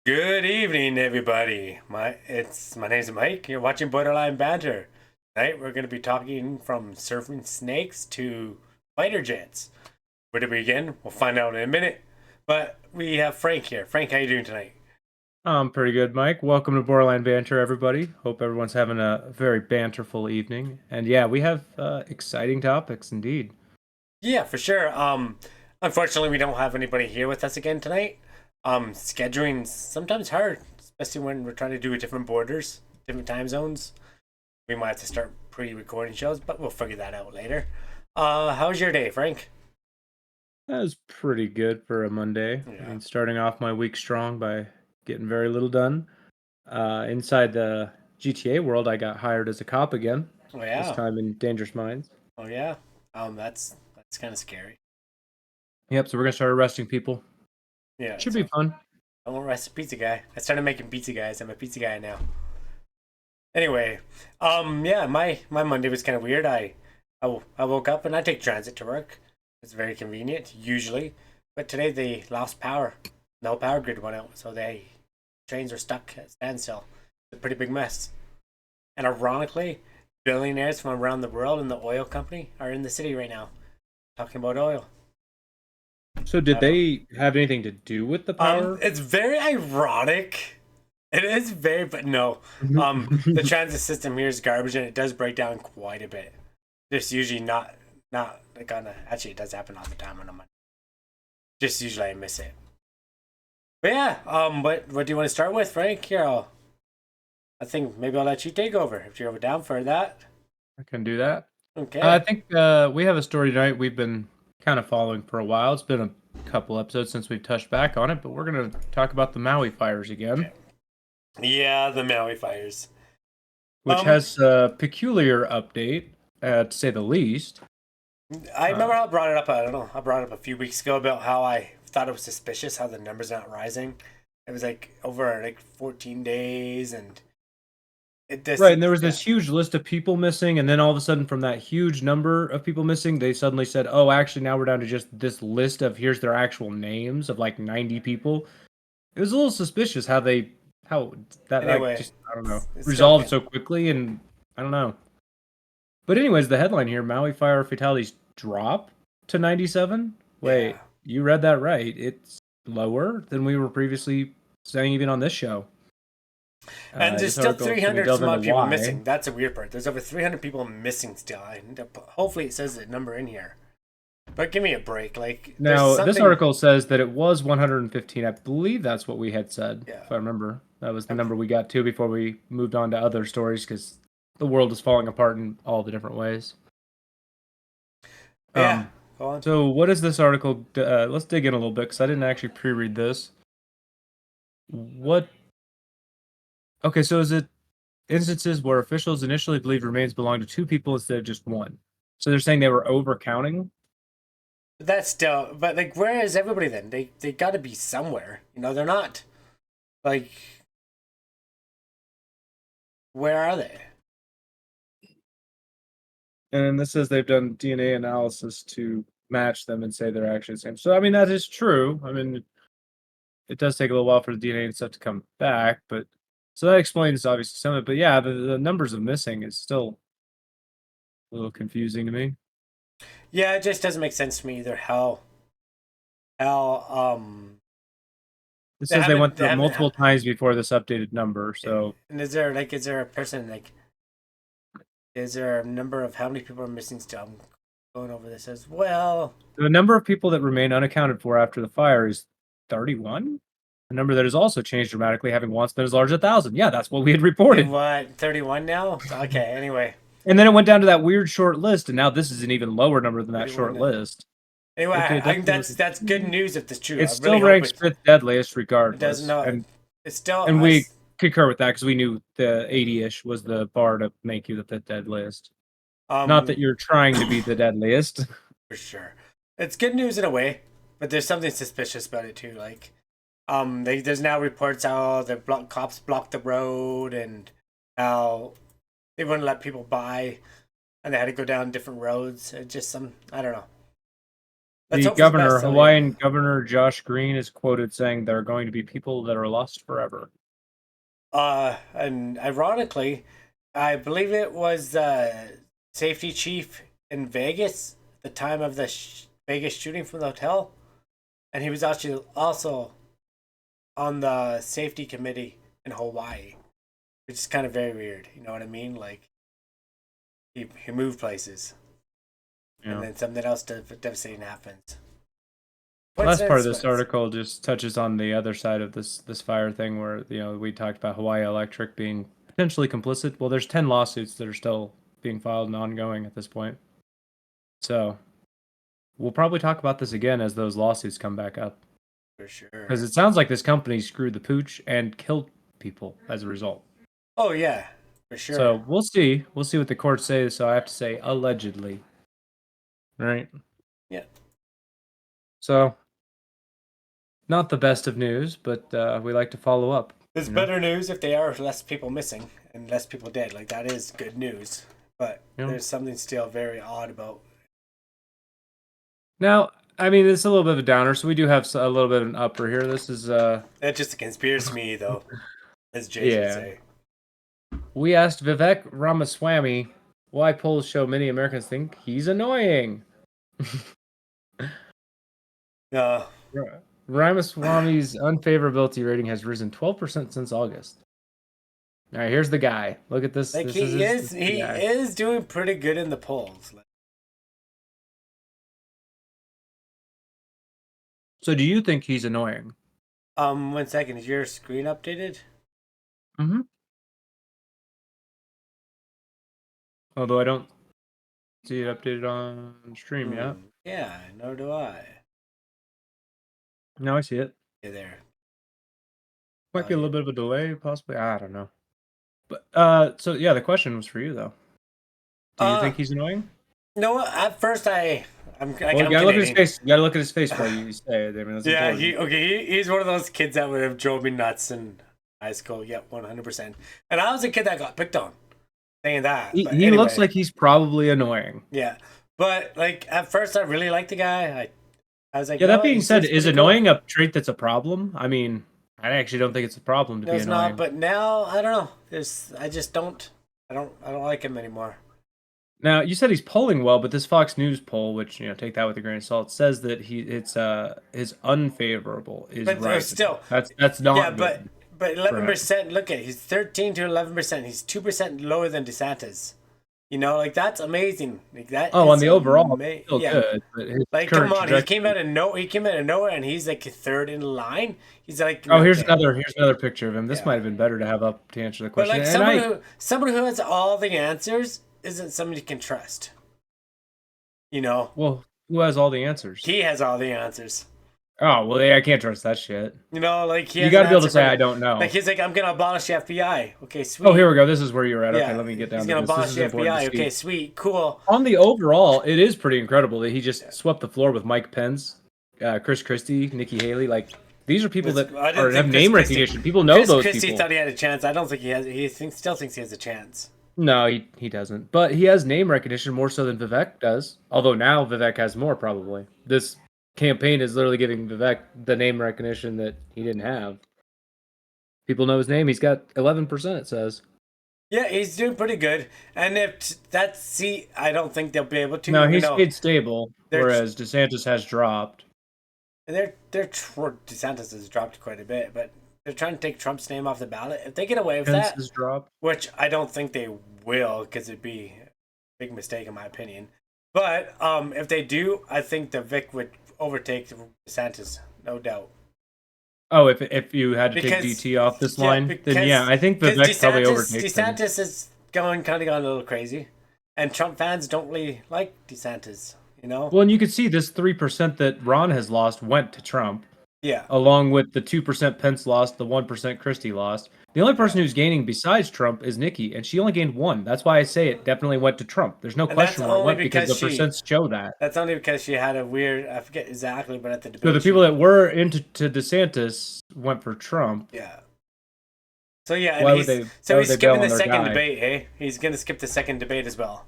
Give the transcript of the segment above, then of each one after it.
Good evening, everybody. My name's Mike. You're watching Borderline Banter. Tonight we're going to be talking from surfing snakes to fighter jets. Where to begin? We'll find out in a minute. But we have Frank here. Frank, how you doing tonight? I'm pretty good, Mike. Welcome to Borderline Banter, everybody. Hope everyone's having a very banterful evening. And yeah, we have exciting topics indeed. Yeah, for sure. Unfortunately, we don't have anybody here with us again tonight. Scheduling's sometimes hard, especially when we're trying to do different borders, different time zones. We might have to start pre-recording shows, but we'll figure that out later. How's your day, Frank? That was pretty good for a Monday. I Yeah. mean, starting off my week strong by getting very little done. Inside the GTA world, I got hired as a cop again, Oh this yeah. time in Dangerous Minds. Oh yeah. That's kind of scary. Yep, so we're going to start arresting people. Yeah. Should be So fun. I won't rest a pizza guy. I started making pizza guys. I'm a pizza guy now. Anyway, yeah. My Monday was kind of weird. I woke up and I take transit to work. It's very convenient usually, but today they lost power. No power grid went out, so they trains are stuck at standstill. It's a pretty big mess. And ironically, billionaires from around the world in the oil company are in the city right now talking about oil. So, I did don't know. they have anything to do with the power? It's very ironic. It is very, but no. The transit system here is garbage, and it does break down quite a bit. Just usually not like on a. Actually, it does happen all the time on a Monday. Just usually I miss it. But yeah, what do you want to start with, Frank? Here, I think maybe I'll let you take over if you're down for that. I can do that. I Okay. think we have a story tonight we've been kind of following for a while. It's been a couple episodes since we've touched back on it, but we're going to talk about the Maui fires again, Okay. Yeah, the Maui fires. which Um, has a peculiar update, to say the least. I remember Uh, I brought it up. I don't know. I brought it up a few weeks ago about how I thought it was suspicious how the numbers not rising. It was like over like 14 days, and it just right, and there was yeah. this huge list of people missing, and then all of a sudden, from that huge number of people missing, they suddenly said, "Oh, actually, now we're down to just this list of here's their actual names of like 90 people." It was a little suspicious how that like Anyway, just I don't know it's still resolved good. so quickly, and I don't know. But anyways, the headline here: Maui fire fatalities drop to 97. Yeah, Wait, you read that right? It's lower than we were previously saying, even on this show. and there's This still article is going to 300 delve some into odd people why. missing. That's a weird part. There's over 300 people missing still. Hopefully, it says the number in here. But give me a break. Like, there's Now, this something. article says that it was 115. I believe that's what we had said, Yeah. if I remember. That was the I'm, number we got to before we moved on to other stories because the world is falling apart in all the different ways. yeah. Um, Go on. so what is this article? Let's dig in a little bit because I didn't actually pre-read this. What? Okay, so is it instances where officials initially believed remains belonged to two people instead of just one? So they're saying they were overcounting. But that's still. But like, where is everybody then? They got to be somewhere. They're not. Like, where are they? And this says they've done DNA analysis to match them and say they're actually the same. So I mean that is true. I mean it does take a little while for the DNA and stuff to come back, but so that explains obviously some of it. But yeah, the numbers of missing is still a little confusing to me. Yeah, it just doesn't make sense to me either. How It they says they haven't went they through it haven't multiple times before this updated number. So and is there a person like is there a number of how many people are missing still? I'm going over this as well. the number of people that remain unaccounted for after the fire is 31. A number that has also changed dramatically, having once been as large as 1,000. Yeah, that's what we had It reported. what 31 now? Okay, anyway. And then it went down to that weird short list, and now this is an even lower number than that 31 short now. list. Anyway, Okay, it doesn't look. that's good news if it's true. It I really still hope ranks it fifth deadliest it doesn't regardless, know. and It's still and we us concur with that because we knew the 80-ish was the bar to make you the fifth deadliest. Not that um you're trying to be the deadliest. for sure. It's good news in a way, but there's something suspicious about it too. Like there's now reports how cops blocked the road and how they wouldn't let people by and they had to go down different roads. It just some I don't know. Let's The hope for the governor, best. So, yeah. Hawaiian Governor Josh Green, is quoted saying there are going to be people that are lost forever. And ironically, I believe it was the safety chief in Vegas at the time of the Vegas shooting from the hotel, and he was actually also on the safety committee in Hawaii, which is kind of very weird. You know what I mean? Like he moved places, and then something else devastating happens. Last part of Coincidence, this article just touches on the other side of this fire thing, where we talked about Hawaii Electric being potentially complicit. Well, there's 10 lawsuits that are still being filed and ongoing at this point. So we'll probably talk about this again as those lawsuits come back up. For sure. Because it sounds like this company screwed the pooch and killed people as a result. Oh yeah, for sure. So we'll see. We'll see what the court says. So I have to say allegedly. Right? Yeah. So not the best of news, but we like to follow up. There's better news if there are less people missing and less people dead. Like, that is good news. But there's something still very odd about. Now, I mean, it's a little bit of a downer, so we do have a little bit of an upper here. This is That's just a conspiracy, though, as Jay would say. We asked Vivek Ramaswamy why polls show many Americans think he's annoying. Ramaswamy's unfavorability rating has risen 12% since August. All right, here's the guy. Look at this. Like, this he is doing pretty good in the polls. So, do you think he's annoying? 1 second. Is your screen updated? Mm-hmm. Although I don't see it updated on stream yet. Yeah, nor do I. No, I see it. Yeah, there. Might be a little bit of a delay, possibly. I don't know. But so yeah, the question was for you though. Do you think he's annoying? No, at first you gotta look at his face. You gotta look at his face while you say it. I mean, that's he's one of those kids that would have drove me nuts in high school. Yeah, 100%. And I was a kid that got picked on. Saying that. He looks like he's probably annoying. Yeah, but like at first I really liked the guy. I was like, yeah. That being said, is annoying a trait that's a problem? I mean, I actually don't think it's a problem to be annoying. Not, but now I don't know. I just don't. I don't like him anymore. Now you said he's polling well, but this Fox News poll, which take that with a grain of salt, says that his unfavorable is but right. Still, that's not. Yeah, good but 11%. Look at it, he's 13 to 11%. He's 2% lower than DeSantis. Like that's amazing. Like that. On the overall, still good. But like, come on, he came out of nowhere, and he's like third in line. He's like, here's another picture of him. This might have been better to have up to answer the question. But like someone who has all the answers isn't somebody you can trust. Well, who has all the answers? He has all the answers. Oh, well, I can't trust that shit. Like you got to be able to say I don't know. Like he's like, I'm gonna abolish the FBI. Okay, sweet. Oh, here we go. This is where you're at. Okay, let me get down. He's gonna abolish the FBI. Okay, sweet, cool. On the overall, it is pretty incredible that he just swept the floor with Mike Pence, Chris Christie, Nikki Haley. Like these are people that have name recognition. People know those people. Christie thought he had a chance. I don't think he has. He still thinks he has a chance. No, he doesn't. But he has name recognition more so than Vivek does. Although now Vivek has more probably. This campaign is literally giving Vivek the name recognition that he didn't have. People know his name. He's got 11%, it says. Yeah, he's doing pretty good. And if I don't think they'll be able to. No, he's stayed stable, whereas DeSantis has dropped. And DeSantis has dropped quite a bit, but they're trying to take Trump's name off the ballot. If they get away with that, which I don't think they will, because it'd be a big mistake in my opinion. But if they do, I think the Vic would overtake DeSantis, no doubt. Oh, if you had to take DT off this line, then yeah, I think Vivek probably overtakes him. DeSantis is kind of gone a little crazy, and Trump fans don't really like DeSantis. Well, and you could see this 3% that Ron has lost went to Trump. Yeah. Along with the 2% Pence lost, the 1% Christie lost. The only person who's gaining besides Trump is Nikki, and she only gained 1. That's why I say it definitely went to Trump. There's no question where it went because the percents show that. That's only because she had a weird, I forget exactly, but at the debate. So the people that were into DeSantis went for Trump. Yeah. So yeah, and he's skipping the second debate, hey? He's going to skip the second debate as well.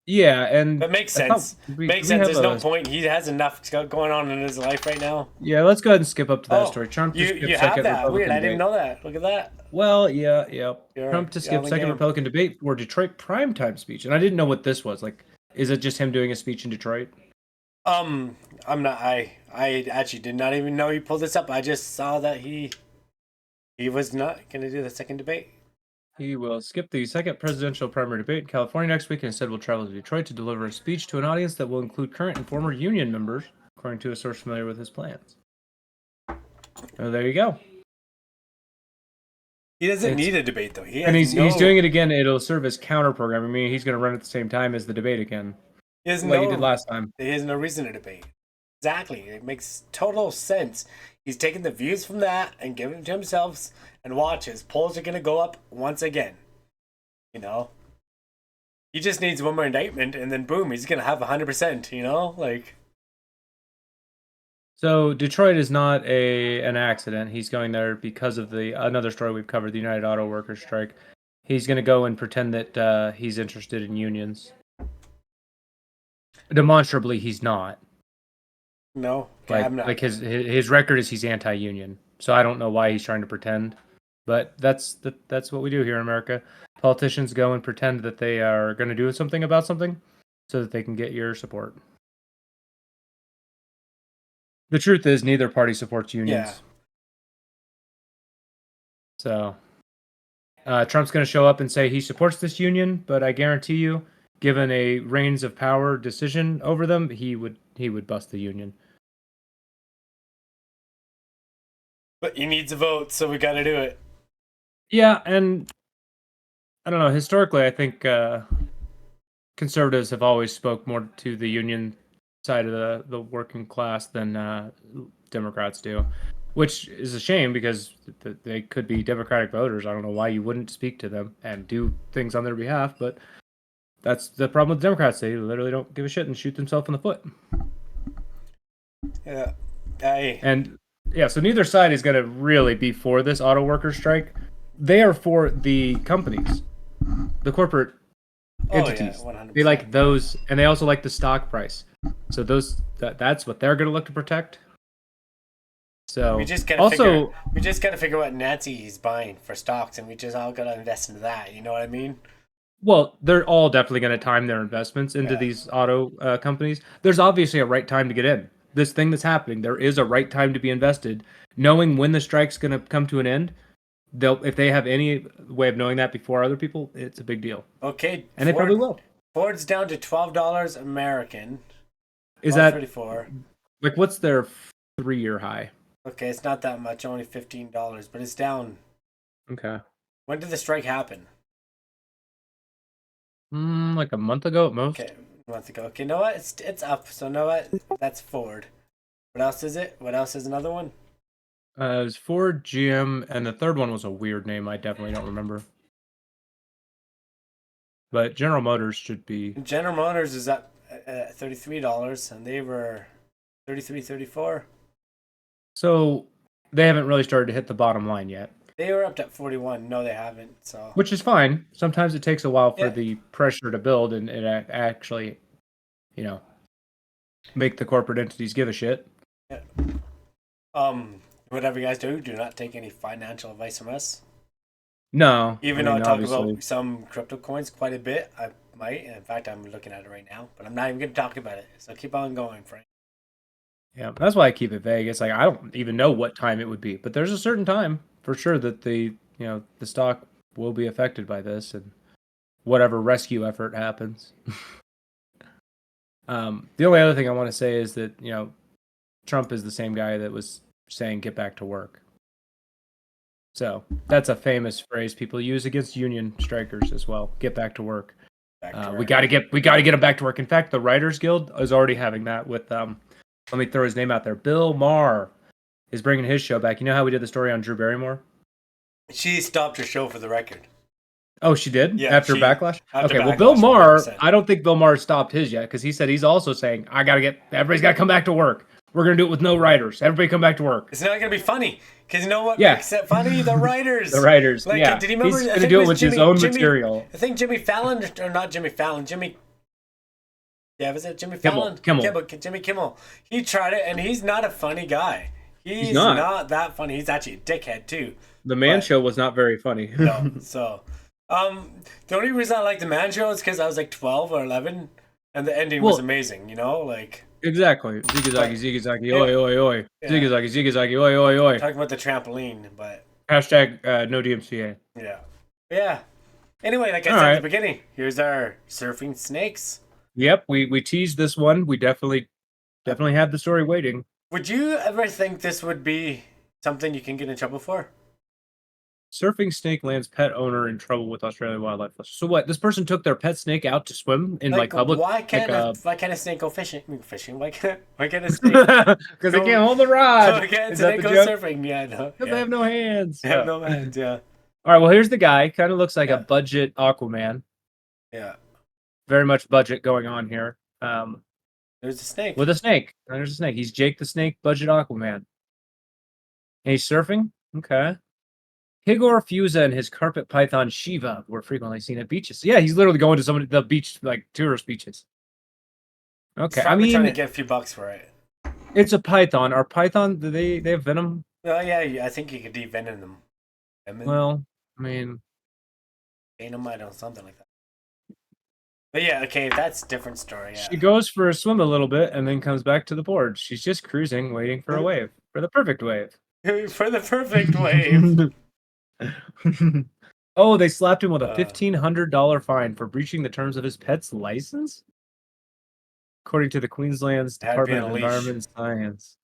Yeah, and That makes I thought sense. we Makes we sense. have There's no a point. He has enough going on in his life right now. yeah. Let's go ahead and skip up to that Oh, story. Trump to skip you have second that. Weird. I Republican didn't debate. know that. Look at that. Well, yeah. Trump to You're on skip the second game. Republican debate for Detroit primetime speech, and I didn't know what this was. Like, is it just him doing a speech in Detroit? I'm not. I actually did not even know he pulled this up. I just saw that he was not gonna do the second debate. He will skip the second presidential primary debate in California next week and instead will travel to Detroit to deliver a speech to an audience that will include current and former union members, according to a source familiar with his plans. Oh, there you go. He doesn't need a debate though. He's doing it again. It'll serve as counter programming. I mean, he's going to run at the same time as the debate again, he has like he did last time. He has no reason to debate. Exactly. It makes total sense. He's taking the views from that and giving them to himself, and watch, his polls are going to go up once again. You know? He just needs one more indictment, and then boom, he's going to have 100%, you know? Like... So Detroit is not an accident. He's going there because of another story we've covered, the United Auto Workers strike. He's going to go and pretend that he's interested in unions. Demonstrably, he's not. No, I'm not. Like his record is he's anti-union. So I don't know why he's trying to pretend, but that's what we do here in America. Politicians go and pretend that they are going to do something about something, so that they can get your support. The truth is, neither party supports unions. Yeah. So Trump's going to show up and say he supports this union, but I guarantee you, given a reins of power decision over them, he would bust the union. But he needs a vote, so we got to do it. Yeah, and I don't know. Historically, I think conservatives have always spoke more to the union side of the working class than Democrats do, which is a shame because they could be Democratic voters. I don't know why you wouldn't speak to them and do things on their behalf, but that's the problem with Democrats. They literally don't give a shit and shoot themselves in the foot. Yeah. So neither side is going to really be for this auto worker strike. They are for the companies, the corporate entities. Yeah, 100%. They like those, and they also like the stock price. So that's what they're going to look to protect. So we just gotta figure what Nazi he's buying for stocks, and we just all gotta invest into that. You know what I mean? Well, they're all definitely going to time their investments into these auto companies. There's obviously a right time to get in. This thing that's happening, there is a right time to be invested. Knowing when the strike's going to come to an end, if they have any way of knowing that before other people, it's a big deal. Okay, and they probably will. Ford's down to $12 American. Is that $34? Like, what's their 3-year high? Okay, it's not that much, only $15, but it's down. Okay. When did the strike happen? Like a month ago at most. Okay, a month ago. Okay, you know what? It's up. So, you know what? That's Ford. What else is it? What else is another one? It was Ford, GM, and the third one was a weird name. I definitely don't remember. But General Motors should be. General Motors is up at $33, and they were $33.34. So they haven't really started to hit the bottom line yet. They were up to 41. No, they haven't. So, which is fine. Sometimes it takes a while for the pressure to build and actually, make the corporate entities give a shit. Yeah. Whatever you guys do not take any financial advice from us. No. Even though I talk about some crypto coins quite a bit, I might. In fact, I'm looking at it right now, but I'm not even going to talk about it. So keep on going, Frank. Yeah, that's why I keep it vague. It's like I don't even know what time it would be, but there's a certain time for sure that the stock will be affected by this and whatever rescue effort happens. The only other thing I want to say is that Trump is the same guy that was saying get back to work. So that's a famous phrase people use against union strikers as well. Get back to work. We got to get them back to work. In fact, the Writers Guild is already having that with let me throw his name out there. Bill Maher is bringing his show back. You know how we did the story on Drew Barrymore? She stopped her show for the record. Oh, she did? Yeah. After Backlash? After okay, Backlash, well, Bill Maher, 100%. I don't think Bill Maher stopped his yet because he said he's also saying, everybody's got to come back to work. We're going to do it with no writers. Everybody come back to work. It's not going to be funny because you know what makes it funny? The writers. The writers, like, yeah. Did he remember? He's going to do it with his own material. I think Jimmy Fallon, or not Jimmy Fallon, Jimmy Yeah, was it Jimmy Kimmel. Fallon? Kimmel. Jimmy Kimmel. He tried it, and he's not a funny guy. He's He's not. not that funny. He's actually a dickhead too. The Man But Show was not very funny. no, so the only reason I like the Man Show is because I was like 12 or 11, and the ending was amazing. You know, like exactly. Ziggy zaggy, yeah, oi, oi, oi. yeah. Ziggy zaggy, oi, oi, oi. Talking about the trampoline, but Hashtag no DMCA. yeah, yeah. Anyway, like I said at the beginning, here's our surfing snakes. Yep, we teased this one. We definitely had the story waiting. Would you ever think this would be something you can get in trouble for? Surfing snake lands pet owner in trouble with Australian wildlife. So what? This person took their pet snake out to swim in like public. Why can't a snake go fishing? Fishing? Why can't a snake? Because they can't hold the rod. Why can't a snake go surfing? Yeah, no. Because they have no hands. They have no hands. Yeah. All right. Well, here's the guy. Kind of looks like a budget Aquaman. Yeah. Very much budget going on here. There's a snake. With a snake. There's a snake. He's Jake the Snake, budget Aquaman. And he's surfing. Okay. Higor Fusa and his carpet python Shiva were frequently seen at beaches. Yeah, he's literally going to the beach, like tourist beaches. Okay, I mean, trying to get a few bucks for it. It's a python. Are python? Do they have venom? Oh yeah, I think you could devenom them. Well, I mean, venom, something like that. But yeah, okay, that's a different story. Yeah. She goes for a swim a little bit and then comes back to the board. She's just cruising, waiting for a wave, for the perfect wave. For the perfect wave. Oh, they slapped him with a $1,500 fine for breaching the terms of his pet's license? According to the Queensland's Department of Environment and Science.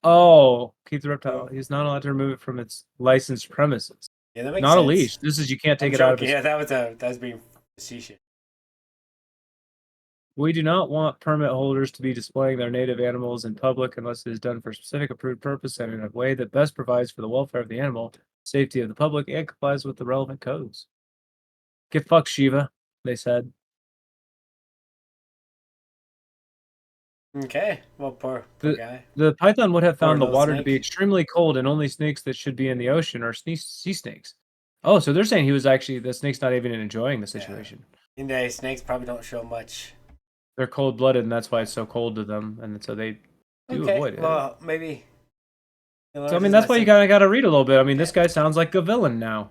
Oh, keep the reptile. He's not allowed to remove it from its licensed premises. Yeah, that makes not sense. a leash. This is you can't take it out of his... Yeah, that was being facetious. We do not want permit holders to be displaying their native animals in public unless it is done for a specific approved purpose and in a way that best provides for the welfare of the animal, safety of the public, and complies with the relevant codes. Get fucked, Shiva, they said. Okay, well, poor guy. The python would have found the water to be extremely cold, and only snakes that should be in the ocean are sea snakes. Oh, so they're saying the snake's not even enjoying the situation. Yeah. Snakes probably don't show much. They're cold-blooded, and that's why it's so cold to them, and so they do avoid it. Well, maybe. So I mean, that's why you kind of got to read a little bit. I mean, this guy sounds like a villain now,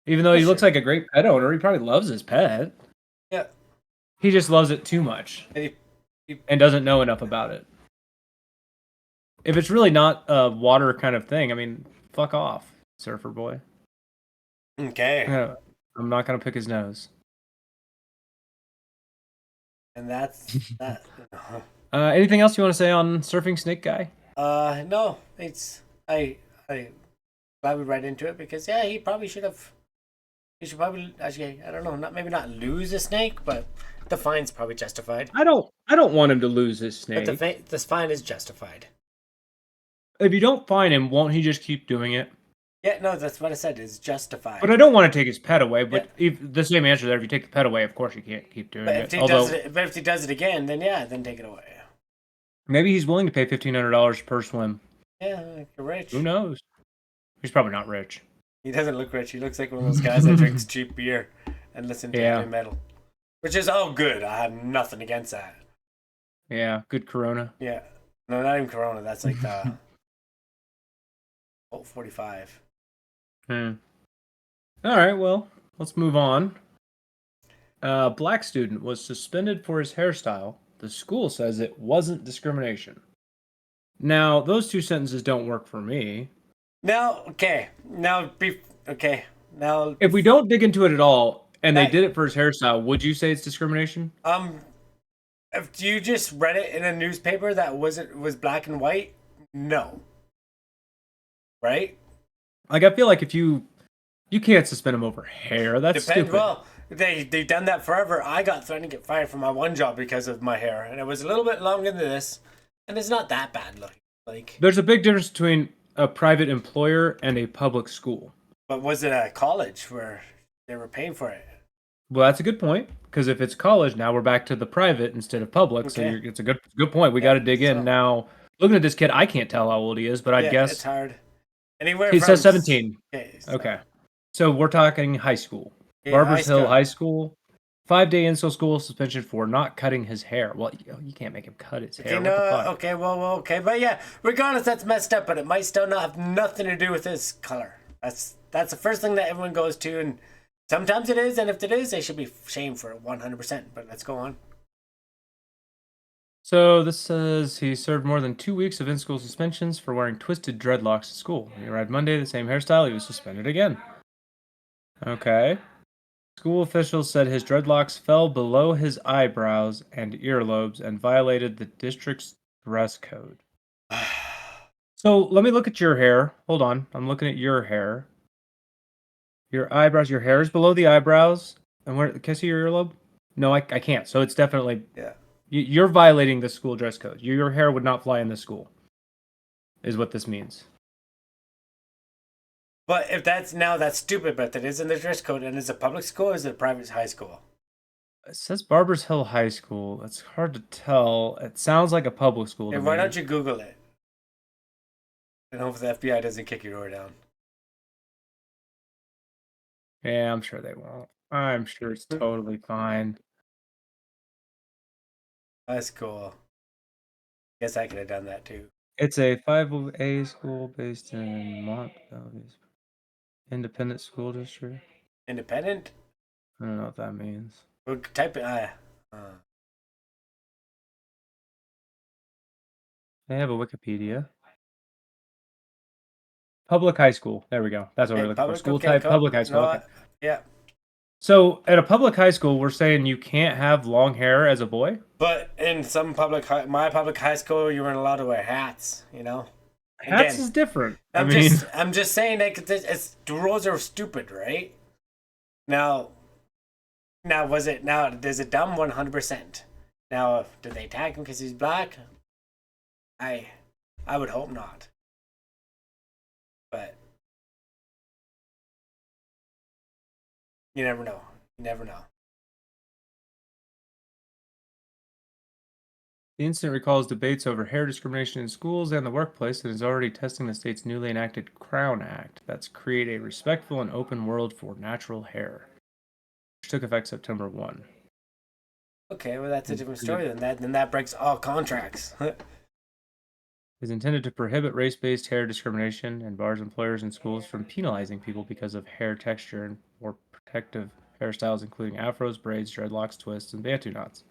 even though he looks like a great pet owner. He probably loves his pet. Yeah. He just loves it too much, and doesn't know enough about it. If it's really not a water kind of thing, I mean, fuck off, surfer boy. Okay. I'm not gonna pick his nose. And that's that. Anything else you want to say on surfing snake guy? No. It's I glad we read into it because he probably should have. He should probably actually I don't know maybe not lose a snake, but the fine's probably justified. I don't want him to lose his snake. But the fine is justified. If you don't fine him, won't he just keep doing it? Yeah, no, that's what I said. Is justified. But I don't want to take his pet away. But the same answer there. If you take the pet away, of course you can't keep doing it. But if he does it again, then then take it away. Maybe he's willing to pay $1,500 per swim. Yeah, you're rich. Who knows? He's probably not rich. He doesn't look rich. He looks like one of those guys that drinks cheap beer and listens to heavy metal. Which is good. I have nothing against that. Yeah, good Corona. Yeah. No, not even Corona. That's like the 45. All right, well, let's move on. Black student was suspended for his hairstyle. The school says it wasn't discrimination. Now, those two sentences don't work for me. Now, if we don't dig into it at all, and they did it for his hairstyle, would you say it's discrimination? If you just read it in a newspaper that was black and white, no. Right? Like, I feel like if you can't suspend him over hair. That's stupid. Well, they've done that forever. I got threatened to get fired from my one job because of my hair, and it was a little bit longer than this, and it's not that bad looking. Like, there's a big difference between a private employer and a public school. But was it a college where they were paying for it? Well, that's a good point, because if it's college, now we're back to the private instead of public. Okay. So it's a good point. We got to dig in now. Looking at this kid, I can't tell how old he is, but I guess it's hard. Anywhere he says 17. Okay. Okay. So we're talking high school. Barbers Hill High School. 5-day in-school school suspension for not cutting his hair. Well, you can't make him cut his hair. Okay, What the fuck? okay, well, okay, but yeah, regardless, that's messed up. But it might still not have nothing to do with his color. That's the first thing that everyone goes to, and sometimes it is, and if it is, they should be shamed for it 100%. But let's go on. So this says he served more than 2 weeks of in-school suspensions for wearing twisted dreadlocks at school. When he arrived Monday, the same hairstyle, he was suspended again. Okay. School officials said his dreadlocks fell below his eyebrows and earlobes and violated the district's dress code. So let me look at your hair. Hold on. I'm looking at your hair. Your eyebrows. Your hair is below the eyebrows. And where? Can I see your earlobe? No, I can't. So it's definitely... Yeah. You're violating the school dress code. Your hair would not fly in the school, is what this means. But if that's stupid, but that is in the dress code, and is it a public school or is it a private high school? It says Barbers Hill High School. It's hard to tell. It sounds like a public school to Hey, why me. don't you Google it? And hope the FBI doesn't kick your door down. Yeah, I'm sure they won't. I'm sure it's totally fine. That's cool. Guess I could have done that too. It's a 5A school based in Montville Independent School District. Independent? I don't know what that means. We'll type it. They have a Wikipedia. Public high school. There we go. That's what we're looking for. School type, cool. public high school. No, Okay. Yeah. So at a public high school, we're saying you can't have long hair as a boy? But in some my public high school, you weren't allowed to wear hats. You know. Hats Again, is different. I'm just saying that the rules are stupid, right? Now is it dumb 100%? Now, did they tag him because he's black? I would hope not. But you never know. You never know. The incident recalls debates over hair discrimination in schools and the workplace and is already testing the state's newly enacted Crown Act that's create a respectful and open world for natural hair, which took effect September 1. Okay, well that's a different story than that. Then that breaks all contracts. Is intended to prohibit race-based hair discrimination and bars employers and schools from penalizing people because of hair texture and more protective hairstyles, including afros, braids, dreadlocks, twists, and bantu knots.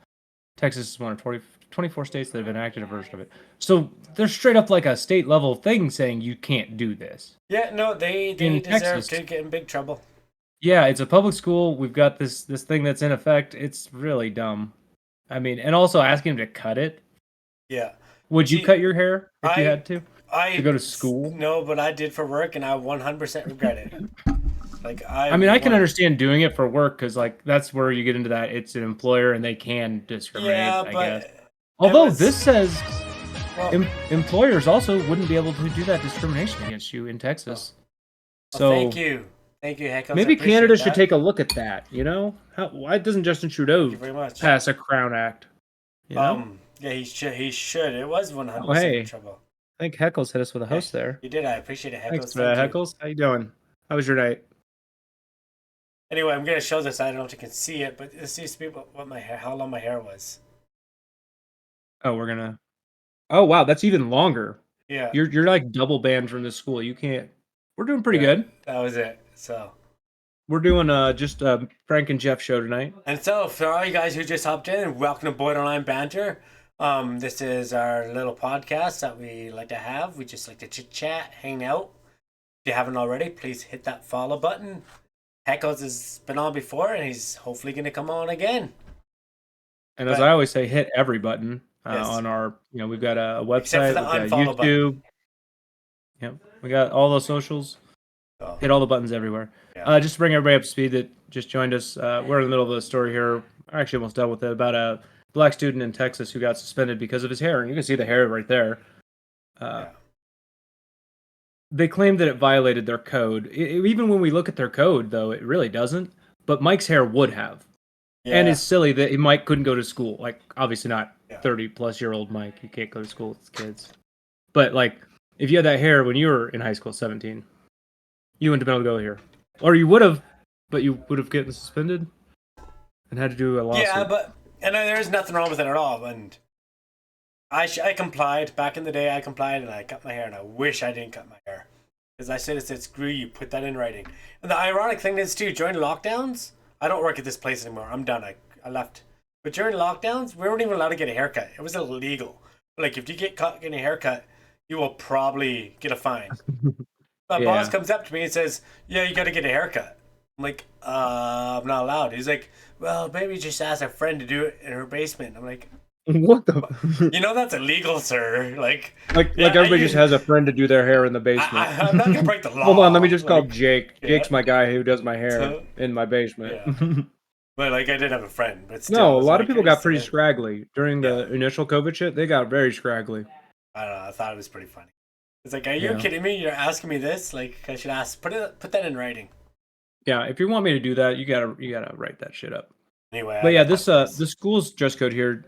Texas is one of 24 states that have enacted a version of it. So there's straight up like a state level thing saying you can't do this. Yeah, no, they deserve Texas, to get in big trouble. Yeah, it's a public school. We've got this thing that's in effect. It's really dumb. I mean, and also asking him to cut it. Yeah. Would you cut your hair if you had to go to school? No, but I did for work, and I 100% regret it. I mean, I can understand doing it for work because, like, that's where you get into that. It's an employer, and they can discriminate. Yeah, I but guess. Although this says employers also wouldn't be able to do that discrimination against you in Texas. So thank you, Heckles. Maybe Canada should take a look at that. You know, why doesn't Justin Trudeau pass a Crown Act? You know? Yeah, he should. It was 100% trouble. I think Heckles hit us with a host there. You did. I appreciate it, Heckles. Thanks for that, Heckles. How you doing? How was your night? Anyway, I'm gonna show this. I don't know if you can see it, but this used to be how long my hair was. Oh, we're gonna. Oh wow, that's even longer. Yeah. You're like double banned from this school. You can't. We're doing pretty good. That was it. So. We're doing just Frank and Jeff show tonight. And so for all you guys who just hopped in, welcome to Borderline Banter. This is our little podcast that we like to have. We just like to chit chat, hang out. If you haven't already, please hit that follow button. Heckles has been on before, and he's hopefully going to come on again. And as I always say, hit every button on our. You know, we've got a website, we've got YouTube. Button. Yep, we got all those socials. Oh. Hit all the buttons everywhere. Yeah. Just to bring everybody up to speed that just joined us, we're in the middle of a story here. I'm actually almost done with it, about a black student in Texas who got suspended because of his hair. And you can see the hair right there. They claimed that it violated their code. Even when we look at their code, though, it really doesn't. But Mike's hair would have. Yeah. And it's silly that Mike couldn't go to school. Like, obviously not 30-plus-year-old Mike. You can't go to school with kids. But, like, if you had that hair when you were in high school, 17... you wouldn't have been able to go here. Or you would have, but you would have gotten suspended. and had to do a Yeah, lawsuit. but there's nothing wrong with it at all. And I complied back in the day. I complied and I cut my hair, and I wish I didn't cut my hair because I should have said, "Screw you, put that in writing." And the ironic thing is too, during lockdowns, I don't work at this place anymore. I'm done. I left. But during lockdowns, we weren't even allowed to get a haircut. It was illegal. Like if you get caught getting a haircut, you will probably get a fine. My boss Yeah. comes up to me and says, "Yeah, you got to get a haircut." I'm like, I'm not allowed." He's like, "Well, maybe just ask a friend to do it in her basement." I'm like, What the? that's illegal, sir. Like, Like yeah, everybody just has a friend to do their hair in the basement. I'm not gonna break the Hold on, let me law. just call Like, Jake. yeah, Jake's my guy who does my hair so, in my basement. yeah. But like, I did have a friend, but still, No, a it's lot of like people I got still pretty had, scraggly during yeah. the initial COVID shit. They got very scraggly. I don't know. I thought it was pretty funny. It's like, are you Yeah. kidding me? You're asking me this? Like, I should put that in writing. Yeah, if you want me to do that, you gotta write that shit up. Anyway, But I yeah, got this this. the school's dress code here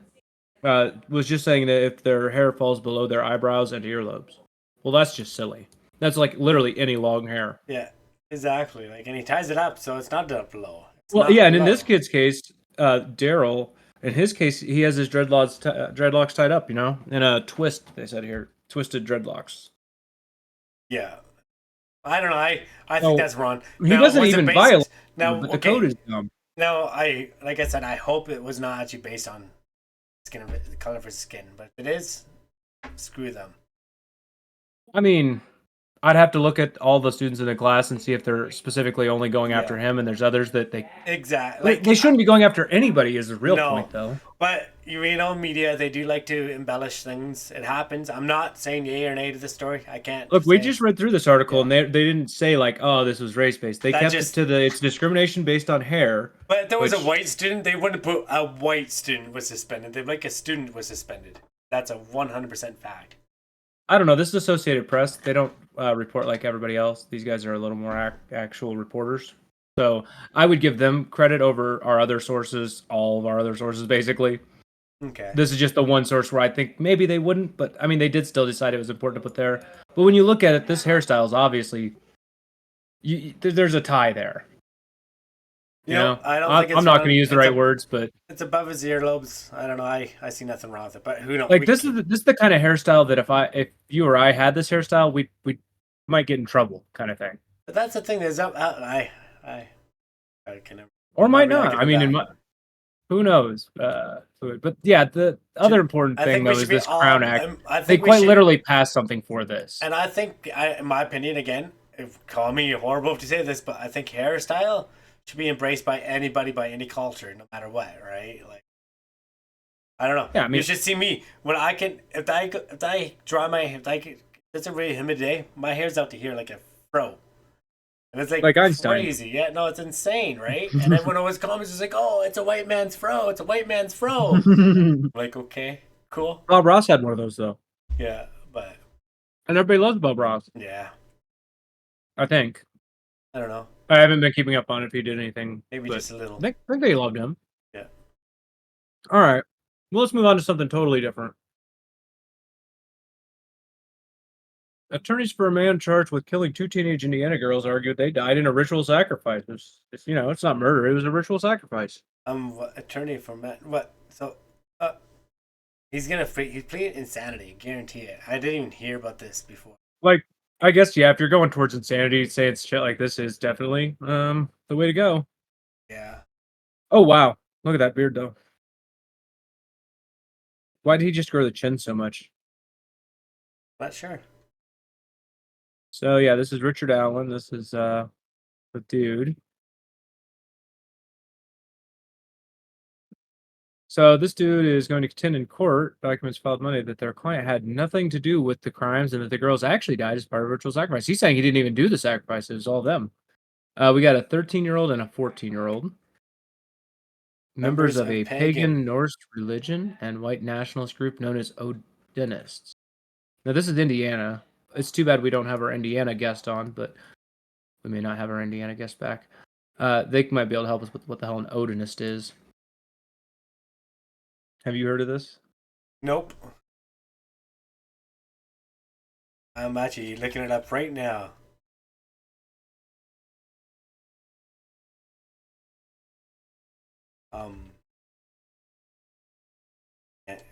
was just saying that if their hair falls below their eyebrows and earlobes. Well, that's just silly. That's like literally any long hair. Yeah, exactly. Like, and he ties it up, so it's not up below. It's Well, not yeah, and in this below. kid's case, Daryl, in his case, he has his dreadlocks tied up, in a twist. They said here, twisted dreadlocks. Yeah, I don't know. I think So that's wrong. he Now, doesn't was it even violate based? it, Now, but the code okay. is dumb. Now, like I said, I hope it was not actually based on skin of it, the color of his skin, but if it is, screw them. I mean, I'd have to look at all the students in the class and see if they're specifically only going after Yeah, him, and there's others that exactly. they shouldn't be going after anybody. Is the real No, point, though. but media, they do like to embellish things. It happens. I'm not saying yay or nay to the story. I can't Look, we say. just read through this article, Yeah, and they didn't say like, oh, this was race based. They that kept it just. to the it's discrimination based on hair, But if there was a which white student, they wouldn't put a white student was suspended. They'd like a student was suspended. That's a 100% fact. I don't know. This is Associated Press. They don't report like everybody else. These guys are a little more actual reporters. So I would give them credit over our other sources, all of our other sources, basically. Okay. This is just the one source where I think maybe they wouldn't, but I mean, they did still decide it was important to put there. But when you look at it, this hairstyle is obviously, there's a tie there. I don't think it's I'm not going to wrong. use the right words, but It's above his earlobes. I don't know. I see nothing wrong with it. But who knows? like this is the kind of hairstyle that if you or I had this hairstyle, we might get in trouble, kind of thing. But that's the thing. Is I can never. Or I'm might never not. that good I at mean, that. who knows? But yeah, the other important I thing think we though should is be this Crown all. Act. I They think we quite should. literally passed something for this. And I think, in my opinion, again, if call me horrible to say this, but I think hairstyle should be embraced by anybody, by any culture, no matter what, right? Like, I don't know. Yeah, I You mean, should see me when I can. If I draw my if I could, it's a really humid day. My hair's out to here like a fro, and it's like like Einstein. crazy. Yeah, no, it's insane, right? And everyone always comments, is like, "Oh, it's a white man's fro. It's a white man's fro." I'm like, okay, cool, Bob Ross had one of those though, yeah, but and everybody loves Bob Ross. yeah, I think. I don't know. I haven't been keeping up on if he did anything, Maybe but just a little. I think they loved him. Yeah. All right. Well, let's move on to something totally different. Attorneys for a man charged with killing two teenage Indiana girls argued they died in a ritual sacrifice. It's not murder. It was a ritual sacrifice. Attorney for Matt. What? So, uh, he's pleading insanity. Guarantee it. I didn't even hear about this before. Like, I guess, yeah, if you're going towards insanity, saying shit like this is definitely the way to go. Yeah. Oh, wow. Look at that beard, though. Why did he just grow the chin so much? Not sure. So, yeah, this is Richard Allen. This is the dude. So this dude is going to contend in court, documents filed Monday, that their client had nothing to do with the crimes and that the girls actually died as part of ritual sacrifice. He's saying he didn't even do the sacrifice. It was all them. We got a 13-year-old and a 14-year-old. Members of a pagan Norse religion and white nationalist group known as Odinists. Now, this is Indiana. It's too bad we don't have our Indiana guest on, but we may not have our Indiana guest back. They might be able to help us with what the hell an Odinist is. Have you heard of this? Nope. I'm actually looking it up right now. Can't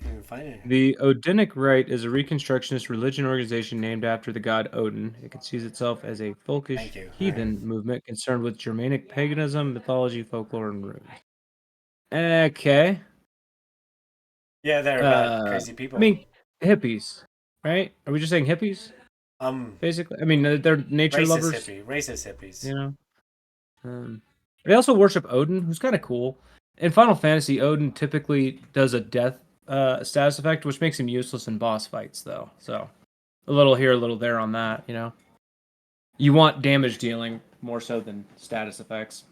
even find it. The Odinic Rite is a Reconstructionist religion organization named after the god Odin. It concedes itself as a folkish Thank you. heathen movement concerned with Germanic paganism, mythology, folklore, and runes. Okay. Yeah, they're crazy I people. mean, hippies, right? Are we just saying hippies? Basically, I mean, they're nature lovers, Racist hippies. you know. They also worship Odin, who's kind of cool. In Final Fantasy, Odin typically does a death status effect, which makes him useless in boss fights, though. So a little here, a little there on that, you know. You want damage dealing more so than status effects.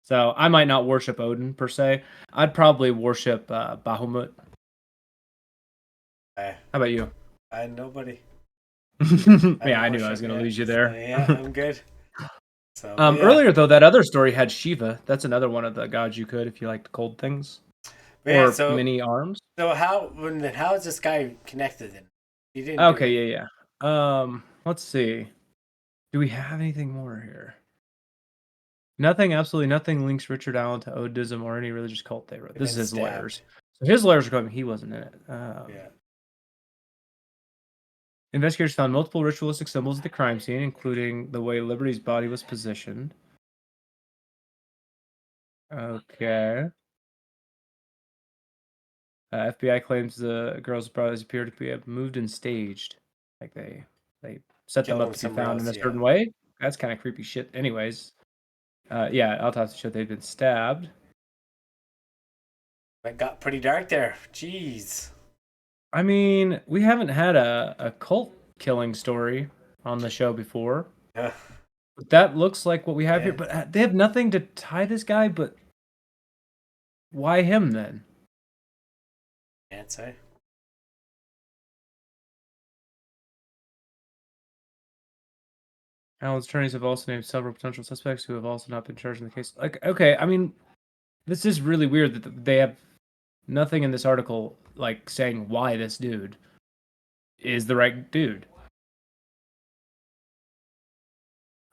So I might not worship Odin per se. I'd probably worship Bahamut. How about you? Nobody. Yeah, I knew I was going to lose you there. Yeah, I'm good. So earlier though, that other story had Shiva. That's another one of the gods you could if you liked cold things. Or mini arms. So how is this guy connected then? He didn't. Okay, yeah. Let's see. Do we have anything more here? Nothing, absolutely nothing links Richard Allen to Odism or any religious cult they wrote. This is his lawyers. So his lawyers are going, he wasn't in it. Yeah. Investigators found multiple ritualistic symbols at the crime scene, including the way Liberty's body was positioned. Okay. FBI claims the girl's bodies appear to be moved and staged. Like they set them up to be found in a certain way. That's kind of creepy shit anyways. Yeah, autopsy showed they'd been stabbed. It got pretty dark there. Jeez. I mean, we haven't had a cult killing story on the show before. Yeah. But that looks like what we have here. But they have nothing to tie this guy, but why him then? Can't say. Allen's attorneys have also named several potential suspects who have also not been charged in the case. Like, okay, I mean, this is really weird that they have nothing in this article like saying why this dude is the right dude.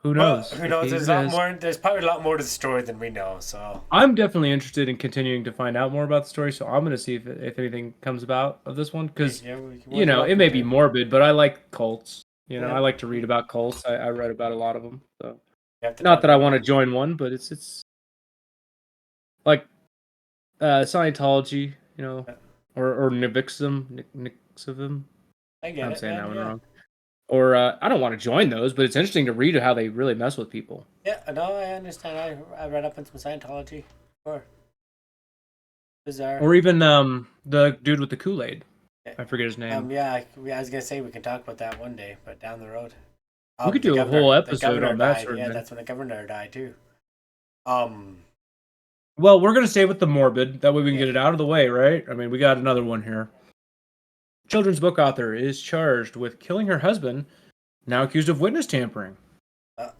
Who knows? Well, who knows? There's a lot more. There's probably a lot more to the story than we know. So I'm definitely interested in continuing to find out more about the story. So I'm going to see if anything comes about of this one because you know it may be morbid, but I like cults. You know, I like to read about cults. I read about a lot of them. So not that I want to join one, but it's like Scientology, you know, or Nivixism. I get I'm it, saying that one wrong. Or I don't want to join those, but it's interesting to read how they really mess with people. Yeah, no, I understand. I read up on some Scientology before. Bizarre. Or even the dude with the Kool-Aid. I forget his name. Yeah, I was gonna say we can talk about that one day, but down the road. We could do a whole episode on that sort of thing. That's when the governor died too. Well, we're gonna stay with the morbid. That way we can get it out of the way, right? I mean, we got another one here. Children's book author is charged with killing her husband, now accused of witness tampering.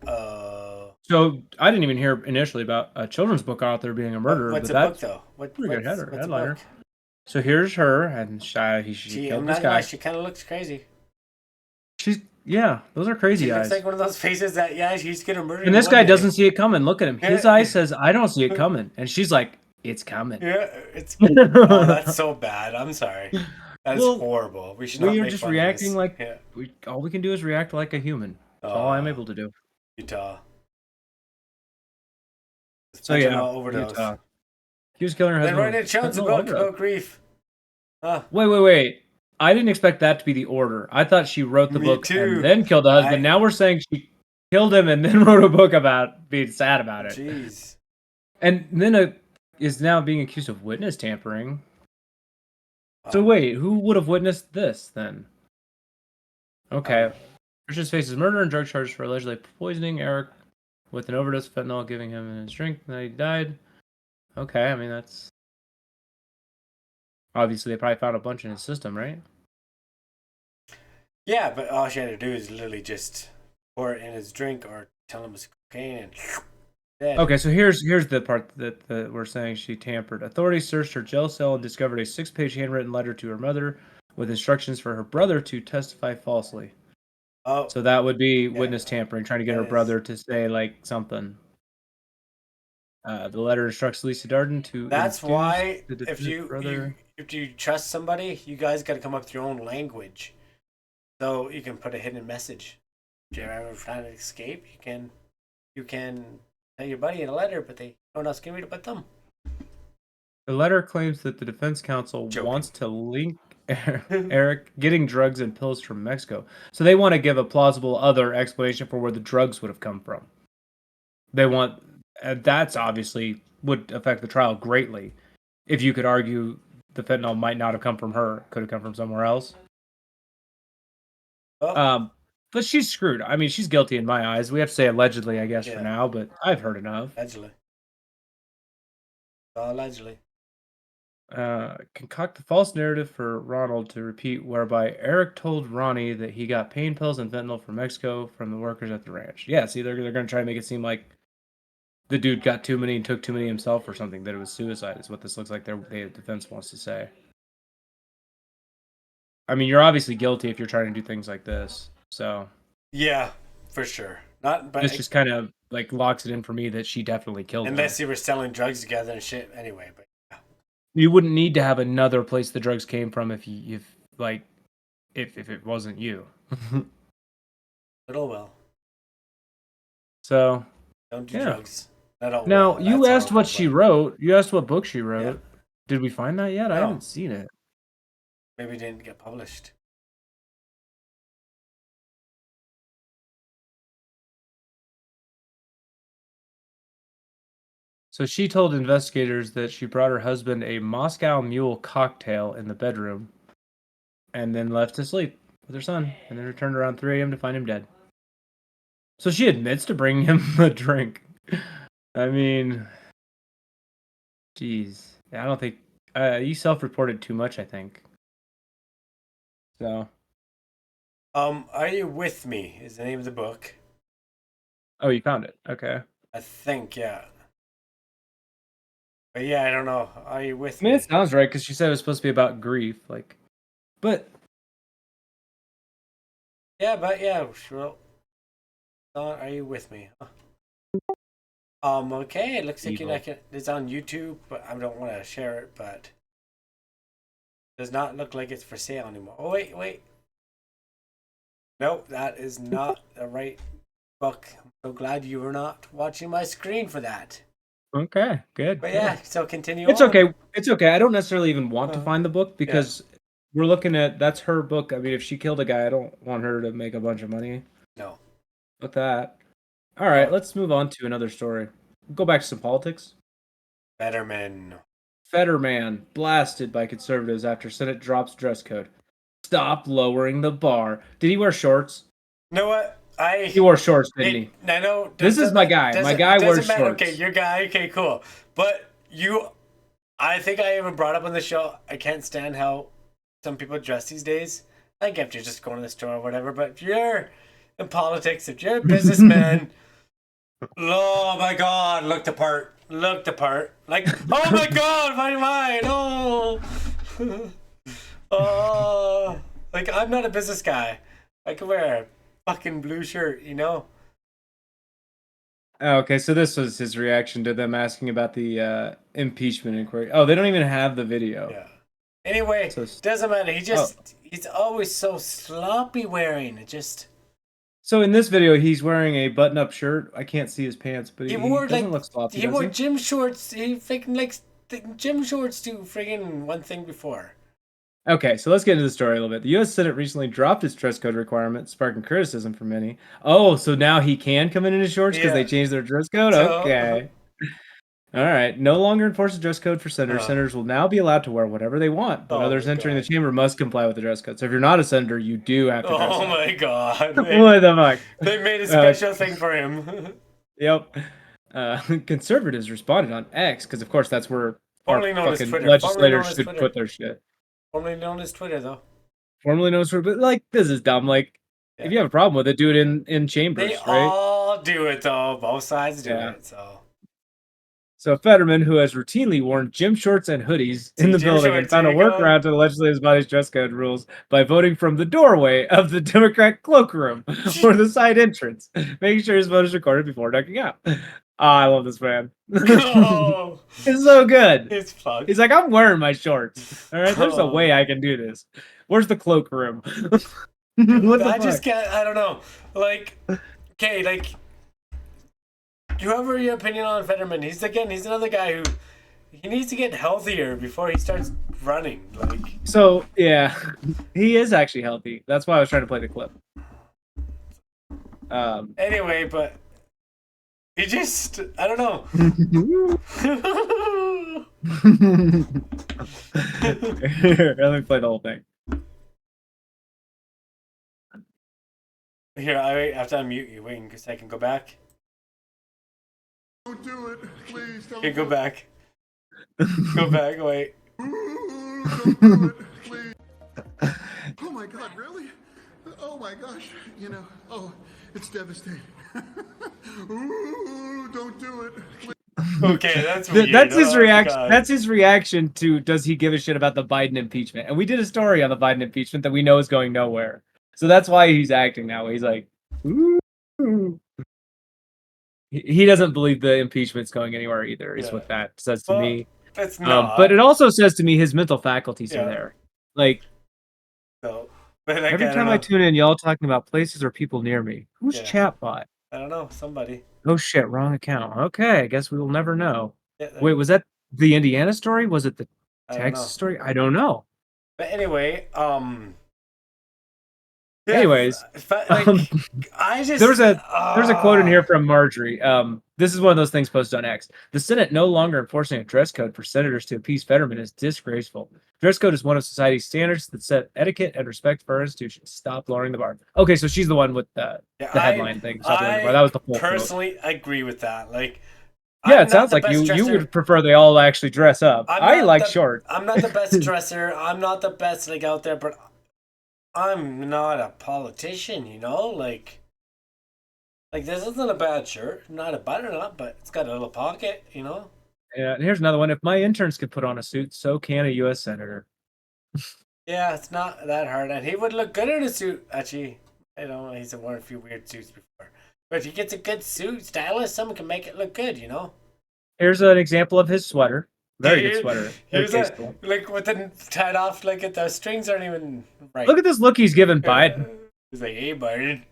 So I didn't even hear initially about a children's book author being a murderer. What's a book though? Pretty good headliner. So here's her, and she killed this guy. She kind of looks crazy. Those are crazy eyes. Looks like one of those faces that she's gonna murder. And this guy doesn't see it coming. Look at him. His eye says, "I don't see it coming," and she's like, "It's coming." Yeah, it's. Oh, that's so bad. I'm sorry. That's horrible. We should not. We are just reacting like all we can do is react like a human. That's all I'm able to do. Utah. So Utah. He was killing her husband. Then write a children's book about grief. Wait. I didn't expect that to be the order. I thought she wrote the book and then killed the husband. Now we're saying she killed him and then wrote a book about being sad about it. Jeez. And then is now being accused of witness tampering. So wait, who would have witnessed this then? Okay. Christian faces murder and drug charges for allegedly poisoning Eric with an overdose of fentanyl, giving him his drink, and then he died. Okay, I mean, that's... Obviously, they probably found a bunch in his system, right? Yeah, but all she had to do is literally just pour it in his drink or tell him it's cocaine and... Dead. Okay, so here's the part that we're saying she tampered. Authorities searched her jail cell and discovered a 6-page handwritten letter to her mother with instructions for her brother to testify falsely. Oh, so that would be witness tampering, trying to get her brother to say like something. The letter instructs Lisa Darden to That's induce why the if defendant's brother. if you trust somebody, you guys got to come up with your own language, so you can put a hidden message. If you're ever trying to escape, you can tell your buddy in a letter, but no one else can read it but them. The letter claims that the defense counsel Joking. wants to link Eric getting drugs and pills from Mexico. So they want to give a plausible other explanation for where the drugs would have come from. They want that's obviously would affect the trial greatly. If you could argue the fentanyl might not have come from her, could have come from somewhere else. Oh, But she's screwed. I mean, she's guilty in my eyes. We have to say allegedly, I guess, for Yeah. now, but I've heard enough. allegedly. Allegedly. Concoct a false narrative for Ronald to repeat, whereby Eric told Ronnie that he got pain pills and fentanyl from Mexico from the workers at the ranch. Yeah, see, they're going to try to make it seem like the dude got too many and took too many himself or something, that it was suicide, is what this looks like the defense wants to say. I mean, you're obviously guilty if you're trying to do things like this, so. Yeah, for sure. Not, but This just kind of, like, locks it in for me that she definitely killed him. unless you were selling drugs together and shit anyway, but You wouldn't need to have another place the drugs came from if it wasn't you. oh well. So Don't do Yeah. drugs. Now, now you that's asked what horrible, she but wrote. You asked what book she wrote. Yeah. Did we find that yet? I No. haven't seen it. Maybe it didn't get published. So she told investigators that she brought her husband a Moscow Mule cocktail in the bedroom and then left to sleep with her son and then returned around 3 a.m. to find him dead. So she admits to bringing him a drink. I mean, geez. I don't think you self-reported too much, I think. So. Are You With Me is the name of the book. Oh, you found it. Okay. I think, yeah. But yeah, I don't know. Are you with I mean, me? it sounds right because she said it was supposed to be about grief, like. But Yeah, but yeah, sure. Are you with me? Okay, it looks like it's on YouTube, but I don't want to share it, but does not look like it's for sale anymore. Oh, wait. Nope, that is not the right book. I'm so glad you were not watching my screen for that. okay, good. But yeah, so continue It's on. okay. It's okay. I don't necessarily even want to find the book because we're looking at that's her book. I mean, if she killed a guy, I don't want her to make a bunch of money. No. With that. All right, let's move on to another story. Go back to some politics. Fetterman. Fetterman blasted by conservatives after Senate drops dress code. Stop lowering the bar. Did he wear shorts? You know what? He wore shorts, didn't he? I know. This is my guy. My guy wears shorts. Okay, your guy. Okay, cool. But I think I even brought up on the show, I can't stand how some people dress these days. I get you're just going to the store or whatever, but if you're in politics, if you're a businessman, oh my God, look the part. Like, oh my God, my mind, oh. Oh, like I'm not a business guy. I could wear a fucking blue shirt, you know? Okay, so this was his reaction to them asking about the impeachment inquiry. Oh, they don't even have the video. Yeah. Anyway, So- doesn't matter. He's always so sloppy wearing. It just. So in this video, he's wearing a button-up shirt. I can't see his pants, but he doesn't look sloppy. He wore gym shorts. He freaking likes gym shorts to friggin' one thing before. Okay, so let's get into the story a little bit. The U.S. Senate recently dropped its dress code requirement, sparking criticism from many. Oh, so now he can come in his shorts because they changed their dress code? Okay. All right. No longer enforce the dress code for senators. Senators will now be allowed to wear whatever they want, but others entering the chamber must comply with the dress code. So if you're not a senator, you do have to dress Oh up. my God. What the fuck? They made a special thing for him. Yep. Conservatives responded on X, because of course that's where our Formerly known as fucking Twitter. legislators should put their shit. Formerly known as Twitter, though. Formerly known as Twitter, but like, this is dumb. Like, if you have a problem with it, do it in chambers, They right? all do it, though. Both sides do it, so. So Fetterman, who has routinely worn gym shorts and hoodies in the building, and found a workaround to the legislative body's dress code rules by voting from the doorway of the Democrat cloakroom or the side entrance, making sure his vote is recorded before ducking out. I love this man. Oh, It's so good. it's fucked. He's like, I'm wearing my shorts. All right, there's a Oh. way I can do this. Where's the cloakroom? What the I just fuck? can't. I don't know. Like, okay, like, whoever your opinion on Fetterman, he's another guy who he needs to get healthier before he starts running. Like, So yeah, he is actually healthy. That's why I was trying to play the clip. Anyway, but he just, I don't know. Here, let me play the whole thing. Here, I have to unmute you. Wait, because I can go back. Don't do it, please. Don't Okay, go back. Go back. Wait. Don't do it, please. Oh my God, really? Oh my gosh, it's devastating. Ooh, don't do it. Please. Okay, that's weird. That's his Oh, reaction. God. That's his reaction to does he give a shit about the Biden impeachment? And we did a story on the Biden impeachment that we know is going nowhere. So that's why he's acting now. He's like, ooh. He doesn't believe the impeachment's going anywhere either, is what that says to me. It's not. But it also says to me his mental faculties are there. Like, so, but like, every time I tune in, y'all talking about places or people near me. Who's chatbot? I don't know. Somebody. Oh shit, wrong account. Okay, I guess we will never know. Yeah, Wait, was that the Indiana story? Was it the I don't know. Texas story? I don't know. But anyway, Anyways, like, I just there's a quote in here from Marjorie. This is one of those things posted on X. The Senate no longer enforcing a dress code for senators to appease Fetterman is disgraceful. Dress code is one of society's standards that set etiquette and respect for our institutions. Stop lowering the bar. Okay, so she's the one with the headline thing. Stop lowering the bar. That was the full personally agree with that. Like, yeah, it sounds like you would prefer they all actually dress up. I like shorts. I'm not the best dresser. I'm not the best like out there, but I'm not a politician, you know? Like this isn't a bad shirt. Not a butternut, but it's got a little pocket, you know? Yeah, and here's another one. If my interns could put on a suit, so can a U.S. senator. Yeah, it's not that hard. And he would look good in a suit, actually. I know he's worn a few weird suits before. But if he gets a good suit, stylist, someone can make it look good, you know? Here's an example of his sweater. Very good sweater. Here's like with it tied off, like the strings aren't even right. Look at this look he's giving Biden. He's like, hey, Biden.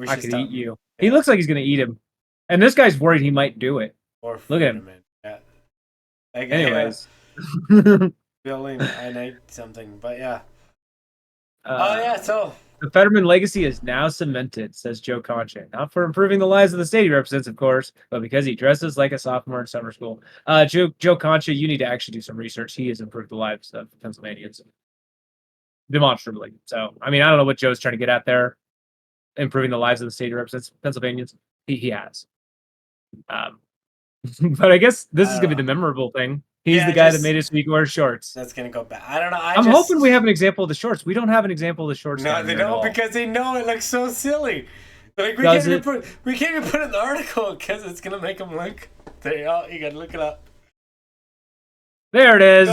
I could eat you. Yeah. He looks like he's going to eat him. And this guy's worried he might do it. Look at him. Yeah. Like, anyways. Building, I need something, but yeah. So. The Fetterman legacy is now cemented, says Joe Concha. Not for improving the lives of the state he represents, of course, but because he dresses like a sophomore in summer school. Joe Concha, you need to actually do some research. He has improved the lives of Pennsylvanians demonstrably. So, I mean, I don't know what Joe's trying to get at there. Improving the lives of the state he represents, Pennsylvanians. He has. But I guess this is going to be the memorable thing. He's the guy that made it so he can wear shorts. That's going to go back. I don't know. I'm hoping we have an example of the shorts. We don't have an example of the shorts. No, they don't because they know it looks so silly. Like we can't even put it in the article because it's going to make them look. There you go. You got to look it up. There it is.